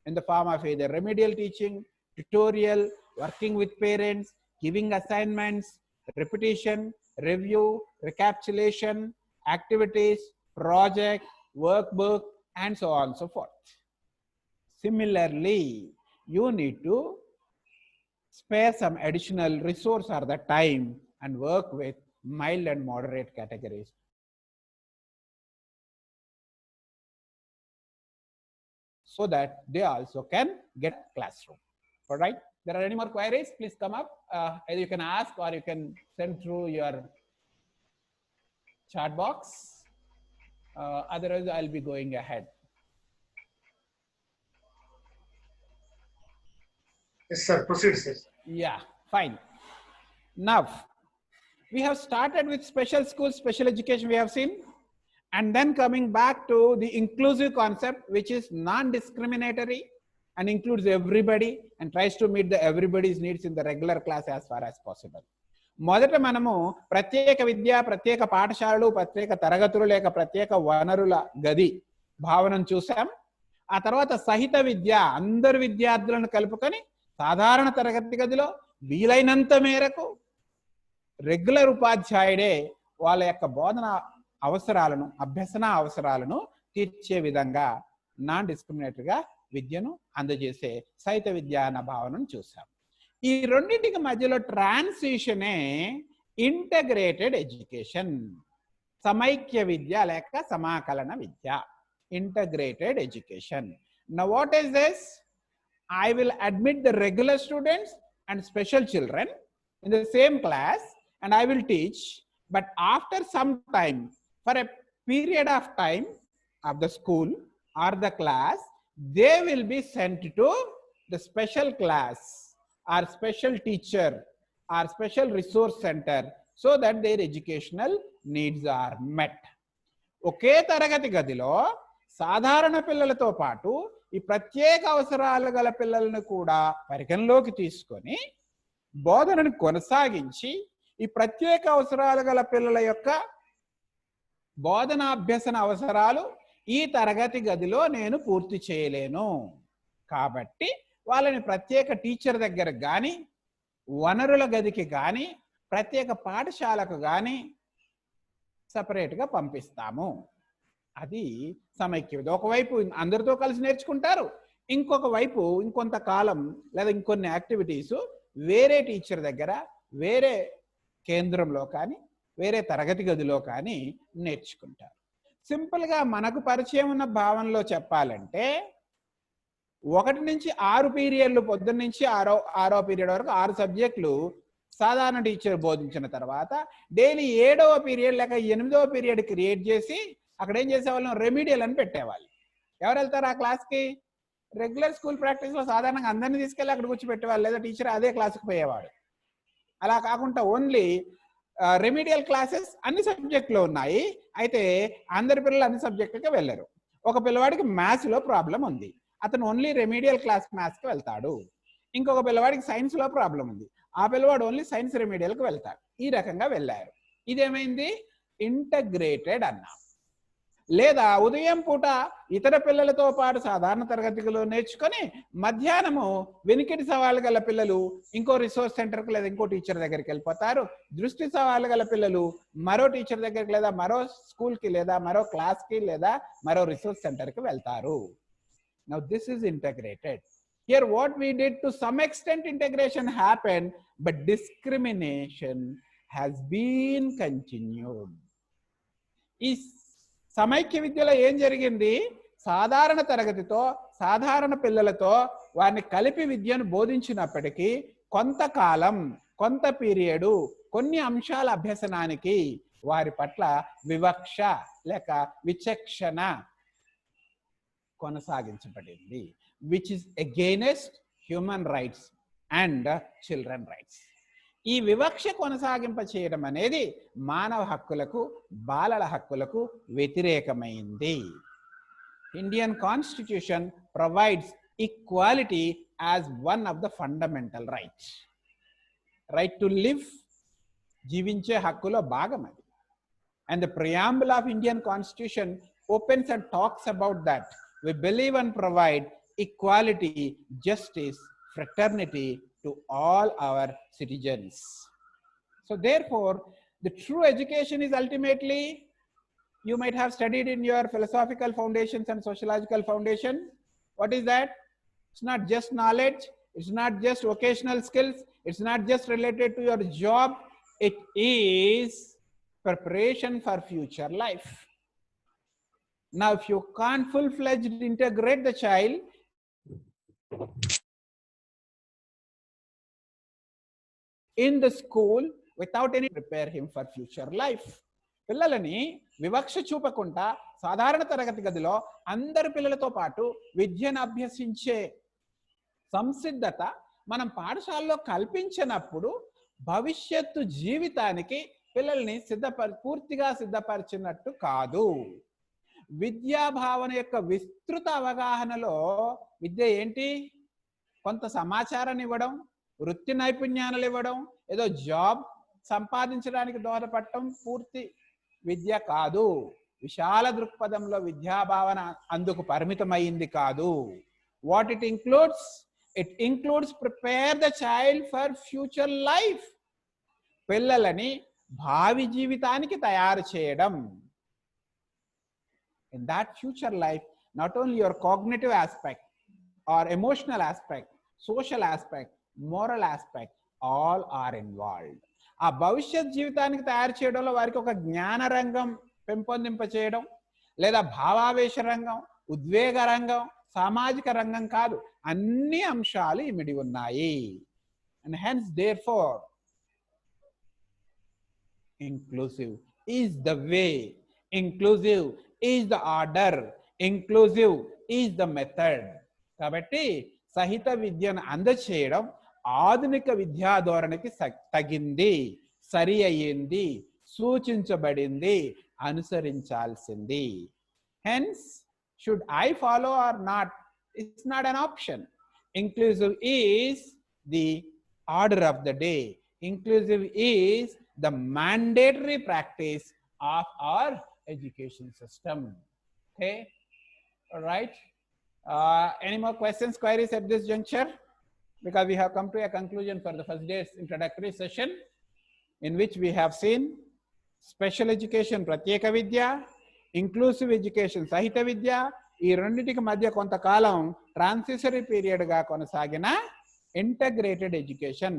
in the form of either remedial teaching, tutorial, working with parents, giving assignments, repetition, review, recapitulation, activities, project, workbook, and so on and so forth. Similarly, you need to spare some additional resource or the time and work with mild and moderate categories. So that they also can get classroom. All right. There are any more queries? Please come up. Either you can ask or you can send through your chat box. Otherwise, I'll be going ahead. Yes, sir. Proceed, sir. Yeah, fine. Now, we have started with special schools, special education we have seen. And then coming back to the inclusive concept, which is non-discriminatory and includes everybody and tries to meet the everybody's needs in the regular class as far as possible. మొదట మనము ప్రత్యేక విద్య, ప్రత్యేక పాఠశాలలు, ప్రత్యేక తరగతులు లేక ప్రత్యేక వనరుల గది భావనను చూసాం. ఆ తర్వాత సహిత విద్య, అందరు విద్యార్థులను కలుపుకొని సాధారణ తరగతి గదిలో వీలైనంత మేరకు రెగ్యులర్ ఉపాధ్యాయుడే వాళ్ళ యొక్క బోధన అవసరాలను, అభ్యసన అవసరాలను తీర్చే విధంగా నాన్ డిస్క్రిమినేటరీగా విద్యను అందజేసే సహిత విద్య అన్న భావనను చూసాం. ఈ రెండింటికి మధ్యలో ట్రాన్సిషనే ఇంటగ్రేటెడ్ ఎడ్యుకేషన్, సమైక్య విద్య లేక సమాకలన విద్య, integrated education. Now what is this? I will admit the regular students and special children in the same class and I will teach, but after some time, for a period of time of the school or the class, they will be sent to the special class or special teacher or special resource center so that their educational needs are met. ఒకే తరగతి గదిలో సాధారణ పిల్లలతో పాటు ఈ ప్రత్యేక అవసరాలు గల పిల్లలను కూడా పరిగణలోకి తీసుకొని బోధనను కొనసాగించి ఈ ప్రత్యేక అవసరాలు గల పిల్లల యొక్క బోధనాభ్యసన అవసరాలు ఈ తరగతి గదిలో నేను పూర్తి చేయలేను కాబట్టి వాళ్ళని ప్రత్యేక టీచర్ దగ్గర కానీ, వనరుల గదికి కానీ, ప్రత్యేక పాఠశాలకు కానీ సపరేట్గా పంపిస్తాము. అది సమైక్య విద్య. ఒకవైపు అందరితో కలిసి నేర్చుకుంటారు, ఇంకొక వైపు ఇంకొంతకాలం లేదా ఇంకొన్ని యాక్టివిటీస్ వేరే టీచర్ దగ్గర, వేరే కేంద్రంలో కానీ, వేరే తరగతి గదిలో కానీ నేర్చుకుంటారు. సింపుల్గా మనకు పరిచయం ఉన్న భావనలో చెప్పాలంటే 1 నుంచి 6 పీరియడ్లు, పొద్దున్న నుంచి 6వ పీరియడ్ వరకు 6 సబ్జెక్టులు సాధారణ టీచర్ బోధించిన తర్వాత డైలీ 7వ పీరియడ్ లేక 8వ పీరియడ్ క్రియేట్ చేసి అక్కడ ఏం చేసేవాళ్ళం, రెమిడియల్ అని పెట్టేవాళ్ళు. ఎవరు వెళ్తారు ఆ క్లాస్కి? రెగ్యులర్ స్కూల్ ప్రాక్టీస్లో సాధారణంగా అందరినీ తీసుకెళ్ళి అక్కడ కూర్చోబెట్టేవాళ్ళు, లేదా టీచర్ అదే క్లాస్కి పోయేవాడు. అలా కాకుండా ఓన్లీ రెమిడియల్ క్లాసెస్ అన్ని సబ్జెక్టులో ఉన్నాయి. అయితే అందరి పిల్లలు అన్ని సబ్జెక్టులకి వెళ్ళరు. ఒక పిల్లవాడికి మ్యాథ్స్లో ప్రాబ్లం ఉంది, అతను ఓన్లీ రెమిడియల్ క్లాస్ మ్యాథ్స్కి వెళ్తాడు. ఇంకొక పిల్లవాడికి సైన్స్లో ప్రాబ్లం ఉంది, ఆ పిల్లవాడు ఓన్లీ సైన్స్ రెమిడియల్కి వెళ్తాడు. ఈ రకంగా వెళ్ళారు. ఇదేమైంది? ఇంటగ్రేటెడ్ అన్నాం. లేదా ఉదయం పూట ఇతర పిల్లలతో పాటు సాధారణ తరగతిలో నేర్చుకొని మధ్యాహ్నము వెనుకటి సవాళ్ళు గల పిల్లలు ఇంకో రిసోర్స్ సెంటర్కి లేదా ఇంకో టీచర్ దగ్గరికి వెళ్ళిపోతారు. దృష్టి సవాళ్ళు గల పిల్లలు మరో టీచర్ దగ్గరికి లేదా మరో స్కూల్కి లేదా మరో క్లాస్కి లేదా మరో రిసోర్స్ సెంటర్కి వెళ్తారు. Now this is integrated. Here what we did, to some extent integration happened, but discrimination has been continued. ఈ సమైక్య విద్యలో ఏం జరిగింది? సాధారణ తరగతితో సాధారణ పిల్లలతో వారిని కలిపి విద్యను బోధించినప్పటికీ కొంతకాలం, కొంత పీరియడు, కొన్ని అంశాల అభ్యసనానికి వారి పట్ల వివక్ష లేక విచక్షణ కొనసాగించబడింది, which is against human rights and children rights. ఈ వివక్ష కొనసాగింప చేయడం అనేది మానవ హక్కులకు, బాలల హక్కులకు వ్యతిరేకమైంది. Indian constitution provides equality as one of the fundamental rights. Right to live, జీవించే హక్కులో భాగం అది. And the preamble of Indian Constitution opens and talks about that. We believe and provide equality, justice, fraternity to all our citizens. So therefore, the true education is ultimately, you might have studied in your philosophical foundations and sociological foundation. What is that? It's not just knowledge, it's not just vocational skills, it's not just related to your job, it is preparation for future life. Now, if you can't full-fledged integrate the child in the school without any prepare him for future life. పిల్లలని వివక్ష చూపకుండా సాధారణ తరగతి గదిలో అందరి పిల్లలతో పాటు విద్యను అభ్యసించే సంసిద్ధత మనం పాఠశాలలో కల్పించినప్పుడు భవిష్యత్తు జీవితానికి పిల్లల్ని పూర్తిగా సిద్ధపరిచినట్టు కాదు. విద్యా భావన యొక్క విస్తృత అవగాహనలో విద్య ఏంటి? కొంత సమాచారాన్ని ఇవ్వడం, వృత్తి నైపుణ్యాలు ఇవ్వడం, ఏదో జాబ్ సంపాదించడానికి దోహదపడటం పూర్తి విద్య కాదు. విశాల దృక్పథంలో విద్యా భావన అందుకు పరిమితమైంది కాదు. What it includes? It includes prepare the child for future life. పిల్లలని భావి జీవితానికి తయారు చేయడం. In that future life, not only your cognitive aspect or emotional aspect, social aspect, moral aspect, all are involved. ఆ భవిష్యత్ జీవితానికి తయారు చేయడంలో వారికి ఒక జ్ఞాన రంగం పెంపొందింప చేయడం, లేదా భావావేశ రంగం, ఉద్వేగ రంగం, సామాజిక రంగం కాదు, అన్ని అంశాలు ఇమిడి ఉన్నాయి. And hence therefore inclusive is the way, inclusive is the order, inclusive is the method. కాబట్టి సహిత విద్యను అందచేయడం ఆధునిక విద్యా ధోరణికి తగింది, సరి అయ్యింది, సూచించబడింది, అనుసరించాల్సింది. Hence, should I follow or not? It's not an option. Inclusive is the order of the day. Inclusive is the mandatory practice of our education system. Okay, all right. Any more questions, queries at this juncture? Because we have come to a conclusion for the first day's introductory session, in which we have seen special education pratyeka vidya, inclusive education sahita vidya, ఈ రెండింటికి మధ్య కొంతకాలం ట్రాన్సిషనరీ period గా కొనసాగిన integrated education,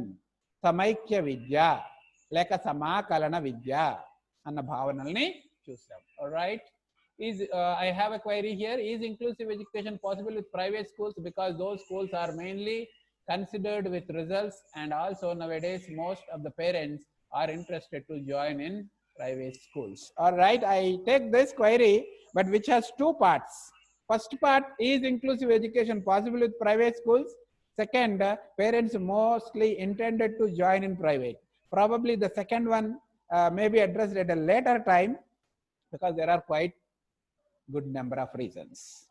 సమైక్య విద్య లేక సమాకలన విద్య అన్న భావనల్ని చూసాం. Right. I have a query here. Is inclusive education possible with private schools? Because those schools are mainly considered with results, and also nowadays most of the parents are interested to join in private schools. All right, I take this query, but which has two parts. First part, is inclusive education possible with private schools? Second, parents mostly intended to join in private. Probably the second one may be addressed at a later time because there are quite good number of reasons.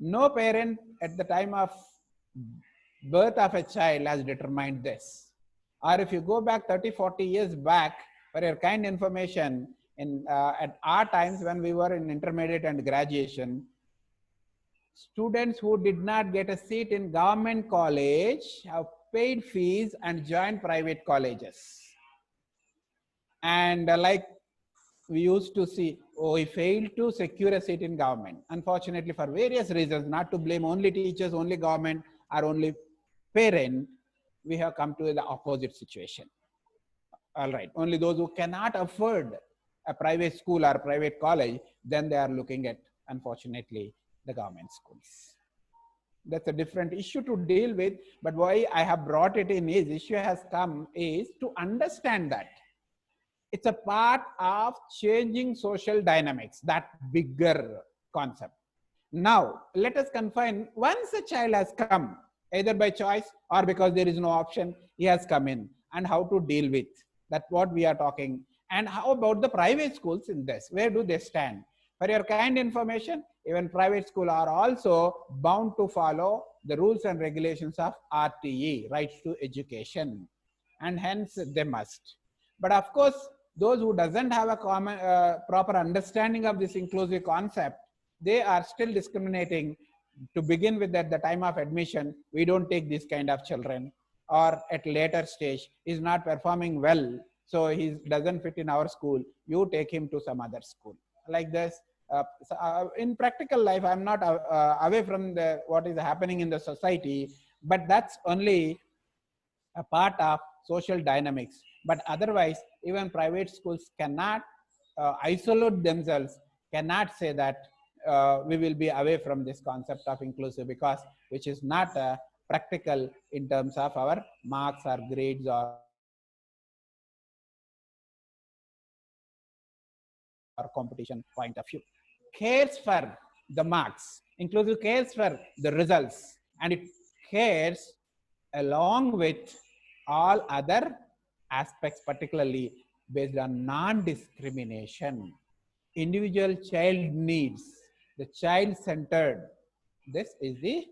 No parent at the time of birth of a child has determined this. Or if you go back 30, 40 years back, for your kind information, at our times when we were in intermediate and graduation, students who did not get a seat in government college have paid fees and joined private colleges. And like we used to see, oh, he failed to secure a seat in government. Unfortunately, for various reasons, not to blame only teachers, only government, or only parent, we have come to the opposite situation. All right, only those who cannot afford a private school or private college, then they are looking at, unfortunately, the government schools. That's a different issue to deal with, but why I have brought it in is, issue has come is to understand that it's a part of changing social dynamics, that bigger concept. Now, let us confine, once a child has come, either by choice or because there is no option, he has come in, and how to deal with. That's what we are talking. And how about the private schools in this? Where do they stand? For your kind information, even private schools are also bound to follow the rules and regulations of RTE, Rights to Education, and hence they must. But of course, those who doesn't have a common, proper understanding of this inclusive concept, they are still discriminating. To begin with, at the time of admission, we don't take this kind of children, or at later stage, he's not performing well, so he doesn't fit in our school, you take him to some other school. Like this, in practical life, I'm not away from what is happening in the society, but that's only a part of social dynamics. But otherwise, even private schools cannot isolate themselves, cannot say that we will be away from this concept of inclusive, because which is not practical in terms of our marks or grades or competition point of view. Cares for the marks, inclusive cares for the results, and it cares along with all other aspects, particularly based on non-discrimination, individual child needs, the child-centered. This is the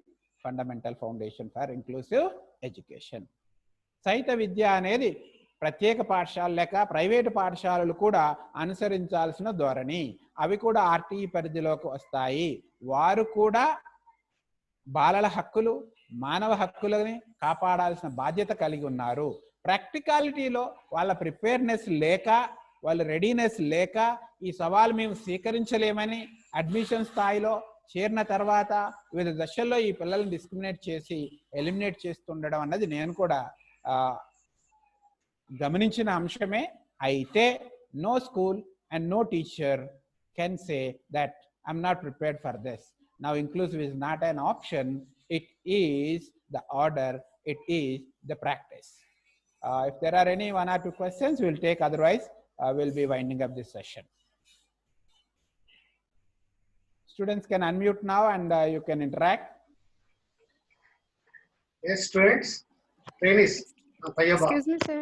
fundamental foundation for inclusive education. సైత విద్య అనేది ప్రత్యేక పాఠశాల లేక private పాఠశాలలు కూడా అనుసరించాల్సిన ధోరణి. అవి కూడా ఆర్టీఈ పరిధిలోకి వస్తాయి. వారు కూడా బాలల హక్కులు, మానవ హక్కులని కాపాడాల్సిన బాధ్యత కలిగి ఉన్నారు. ప్రాక్టికాలిటీలో వాళ్ళ ప్రిపేర్నెస్ లేక, వాళ్ళ రెడీనెస్ లేక, ఈ సవాలు మేము స్వీకరించలేమని అడ్మిషన్ స్థాయిలో చేరిన తర్వాత వివిధ దశల్లో ఈ పిల్లల్ని డిస్క్రిమినేట్ చేసి ఎలిమినేట్ చేస్తుండడం అన్నది నేను కూడా గమనించిన అంశమే. అయితే no school and no teacher can say that I'm not prepared for this. Now inclusive is not an option, it is the order, it is the practice. If there are any one or two questions, we'll take, otherwise we'll be winding up this session. Students can unmute now and you can interact. Yes, students. Trainees. Excuse me, sir.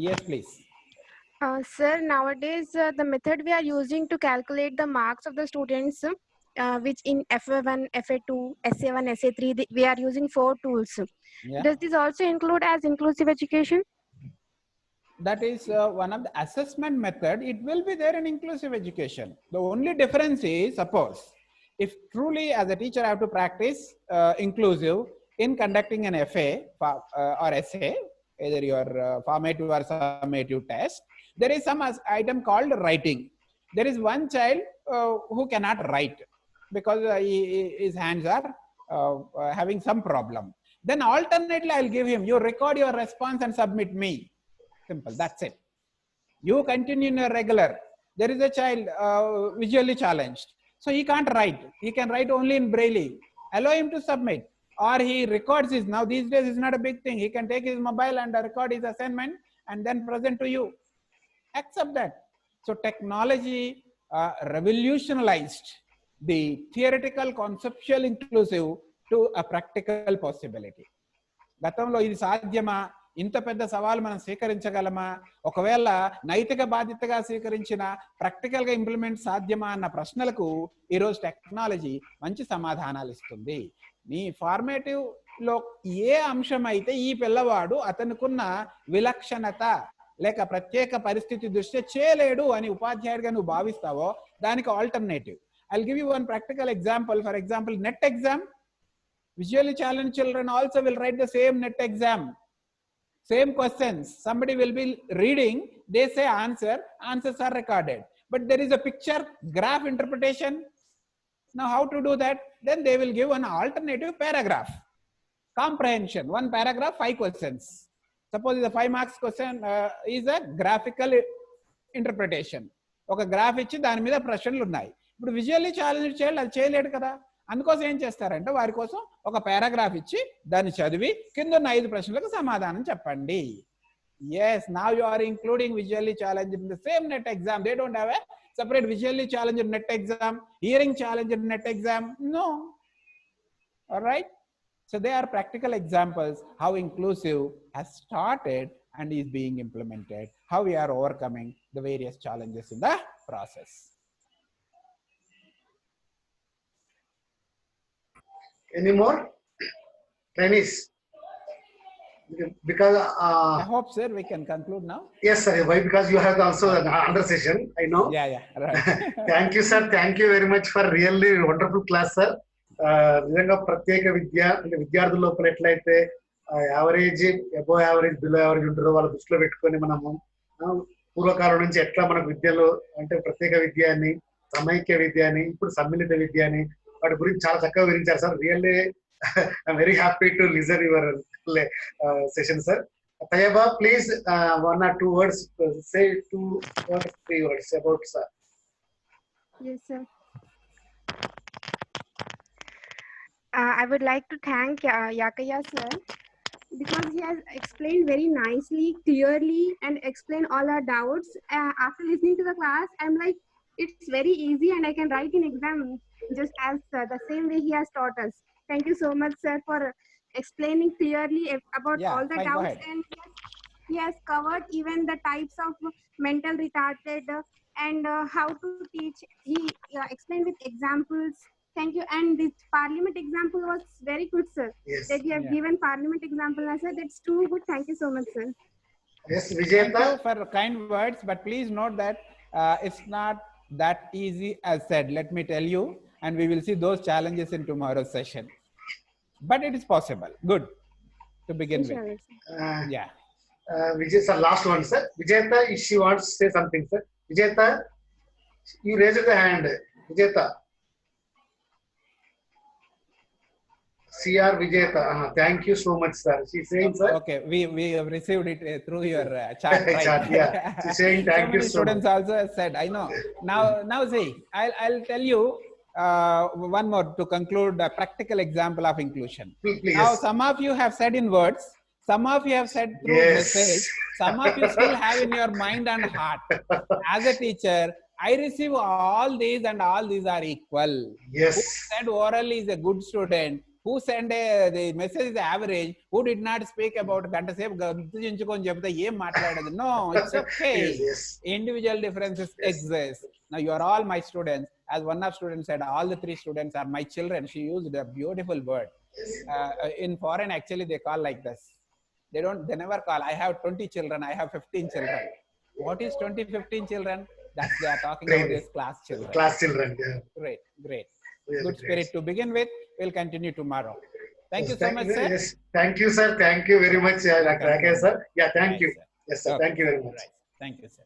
Yes, please. Sir, nowadays the method we are using to calculate the marks of the students, which in FA1, FA2, SA1, SA3, we are using 4 tools. Yeah. Does this also include as inclusive education? That is one of the assessment method. It will be there in inclusive education. The only difference is, suppose if truly as a teacher I have to practice inclusive in conducting an FA or SA, either your formative or summative test, there is some item called writing. There is one child who cannot write because his hands are having some problem. Then alternately I'll give him, you record your response and submit me. Simple, that's it. You continue in your regular. There is a child visually challenged, so he can't write. He can write only in Braille. Allow him to submit, or he records his. Now these days it's not a big thing. He can take his mobile and record his assignment and then present to you. Accept that. So technology revolutionized the theoretical conceptual inclusive to a practical possibility. గతంలో ఇది సాధ్యమా, ఇంత పెద్ద సవాలు మనం స్వీకరించగలమా, ఒకవేళ నైతిక బాధ్యతగా స్వీకరించిన ప్రాక్టికల్గా ఇంప్లిమెంట్ సాధ్యమా అన్న ప్రశ్నలకు ఈరోజు టెక్నాలజీ మంచి సమాధానాలు ఇస్తుంది. నీ ఫార్మేటివ్లో ఏ అంశం అయితే ఈ పిల్లవాడు అతనుకున్న విలక్షణత లేక ప్రత్యేక పరిస్థితి దృష్ట్యా చేయలేడు అని ఉపాధ్యాయుడిగా నువ్వు భావిస్తావో దానికి alternative. I'll give you one practical example. For example, NET exam. Visually challenged children also will write the same NET exam. Same questions. Somebody will be reading, they say answers are recorded. But there is a picture, graph interpretation. Now how to do that? Then they will give an alternative paragraph. Comprehension, one paragraph, 5 questions. Suppose the 5 marks question is a graphical interpretation. ఒక graph ఇచ్చి దాని మీద ప్రశ్నలు ఉన్నాయి. ఇప్పుడు visually challenge చేయాలి, అది చేయలేడు కదా. అందుకోసం ఏం చేస్తారంటే వారి కోసం ఒక పారాగ్రాఫ్ ఇచ్చి దాన్ని చదివి కింద ఉన్న 5 ప్రశ్నలకు సమాధానం చెప్పండి. Yes, now you are including visually challenged in the same NET exam. They don't have a separate visually challenged NET exam, hearing challenged NET exam. No. All right. So they are practical examples how inclusive has started and is being implemented, how we are overcoming the various challenges in the process. Any more? Trainees? Because I hope, sir, we can conclude now. yes, sir. Why? Because you have also another session. I know. Yeah, right. Thank you, sir. Thank you very much for really wonderful class, sir. నిజంగా ప్రత్యేక విద్య అంటే విద్యార్థుల లోపల ఎట్లయితే average, above average, below average ఉంటారో వాళ్ళ దృష్టిలో పెట్టుకొని మనము పూర్వకాలం నుంచి ఎట్లా మనకు విద్యలో అంటే ప్రత్యేక విద్య అని, సమైక్య విద్య అని, ఇప్పుడు సమ్మిళిత విద్య అని వాటి గురించి చాలా చక్కగా వివరించారు sir. Really I'm very happy to listen your session sir. Tayeba, please 1 or 2 words, say 2 or 3 words about sir. Yes, sir. I would like to thank Yakaya sir because he has explained very nicely, clearly, and explained all our doubts. After listening to the class, I'm like, it's very easy and I can write in exam just as the same way he has taught us. Thank you so much, sir, for explaining clearly about all the doubts. And he has covered even the types of mental retarded and how to teach. He explained with examples. Thank you. And this parliament example was very good, sir. Yes. That you have given parliament example. I said that's too good. Thank you so much, sir. Yes, Thank Vijayata. you for kind words, but please note that it's not that easy as said. Let me tell you, and we will see those challenges in tomorrow's session. But it is possible. Good to begin with. Inshallah, sir. Yeah. Vijay, sir, last one, sir. Vijayata, if she wants to say something, sir. Vijayata, you raised the hand. Vijayata. CR Vijayata. Thank you so much, sir. She's saying, sir. Okay, we have received it through your chat. Right? Chat, yeah. She's saying thank you so much. Students also have said, I know. Now see, I'll tell you one more to conclude a practical example of inclusion. Please. Now, some of you have said in words, some of you have said through message, some of you still have in your mind and heart. As a teacher, I receive all these and all these are equal. Yes. Who said orally is a good student? Who sent the message is average? Who did not speak about ganta sepu guర్తుంచుకొని చెప్తే ఏం మాట్లాడదు? No, it's okay. Yes. Individual differences exist. Now you are all my students. As one of students said, all the 3 students are my children. She used a beautiful word. In foreign, actually, they call like this. They never call. I have 20 children. I have 15 children. What is 20, 15 children? That's they are talking about this class children. Class children. Yeah. Great. Really Good spirit to begin with. We'll continue tomorrow. Thank you so much, sir. Yes. Thank you, sir. Thank you very much, Rakesh, sir. Yeah, thank you. Sir. Yes, sir. Okay. Thank you very much. Right. Thank you, sir.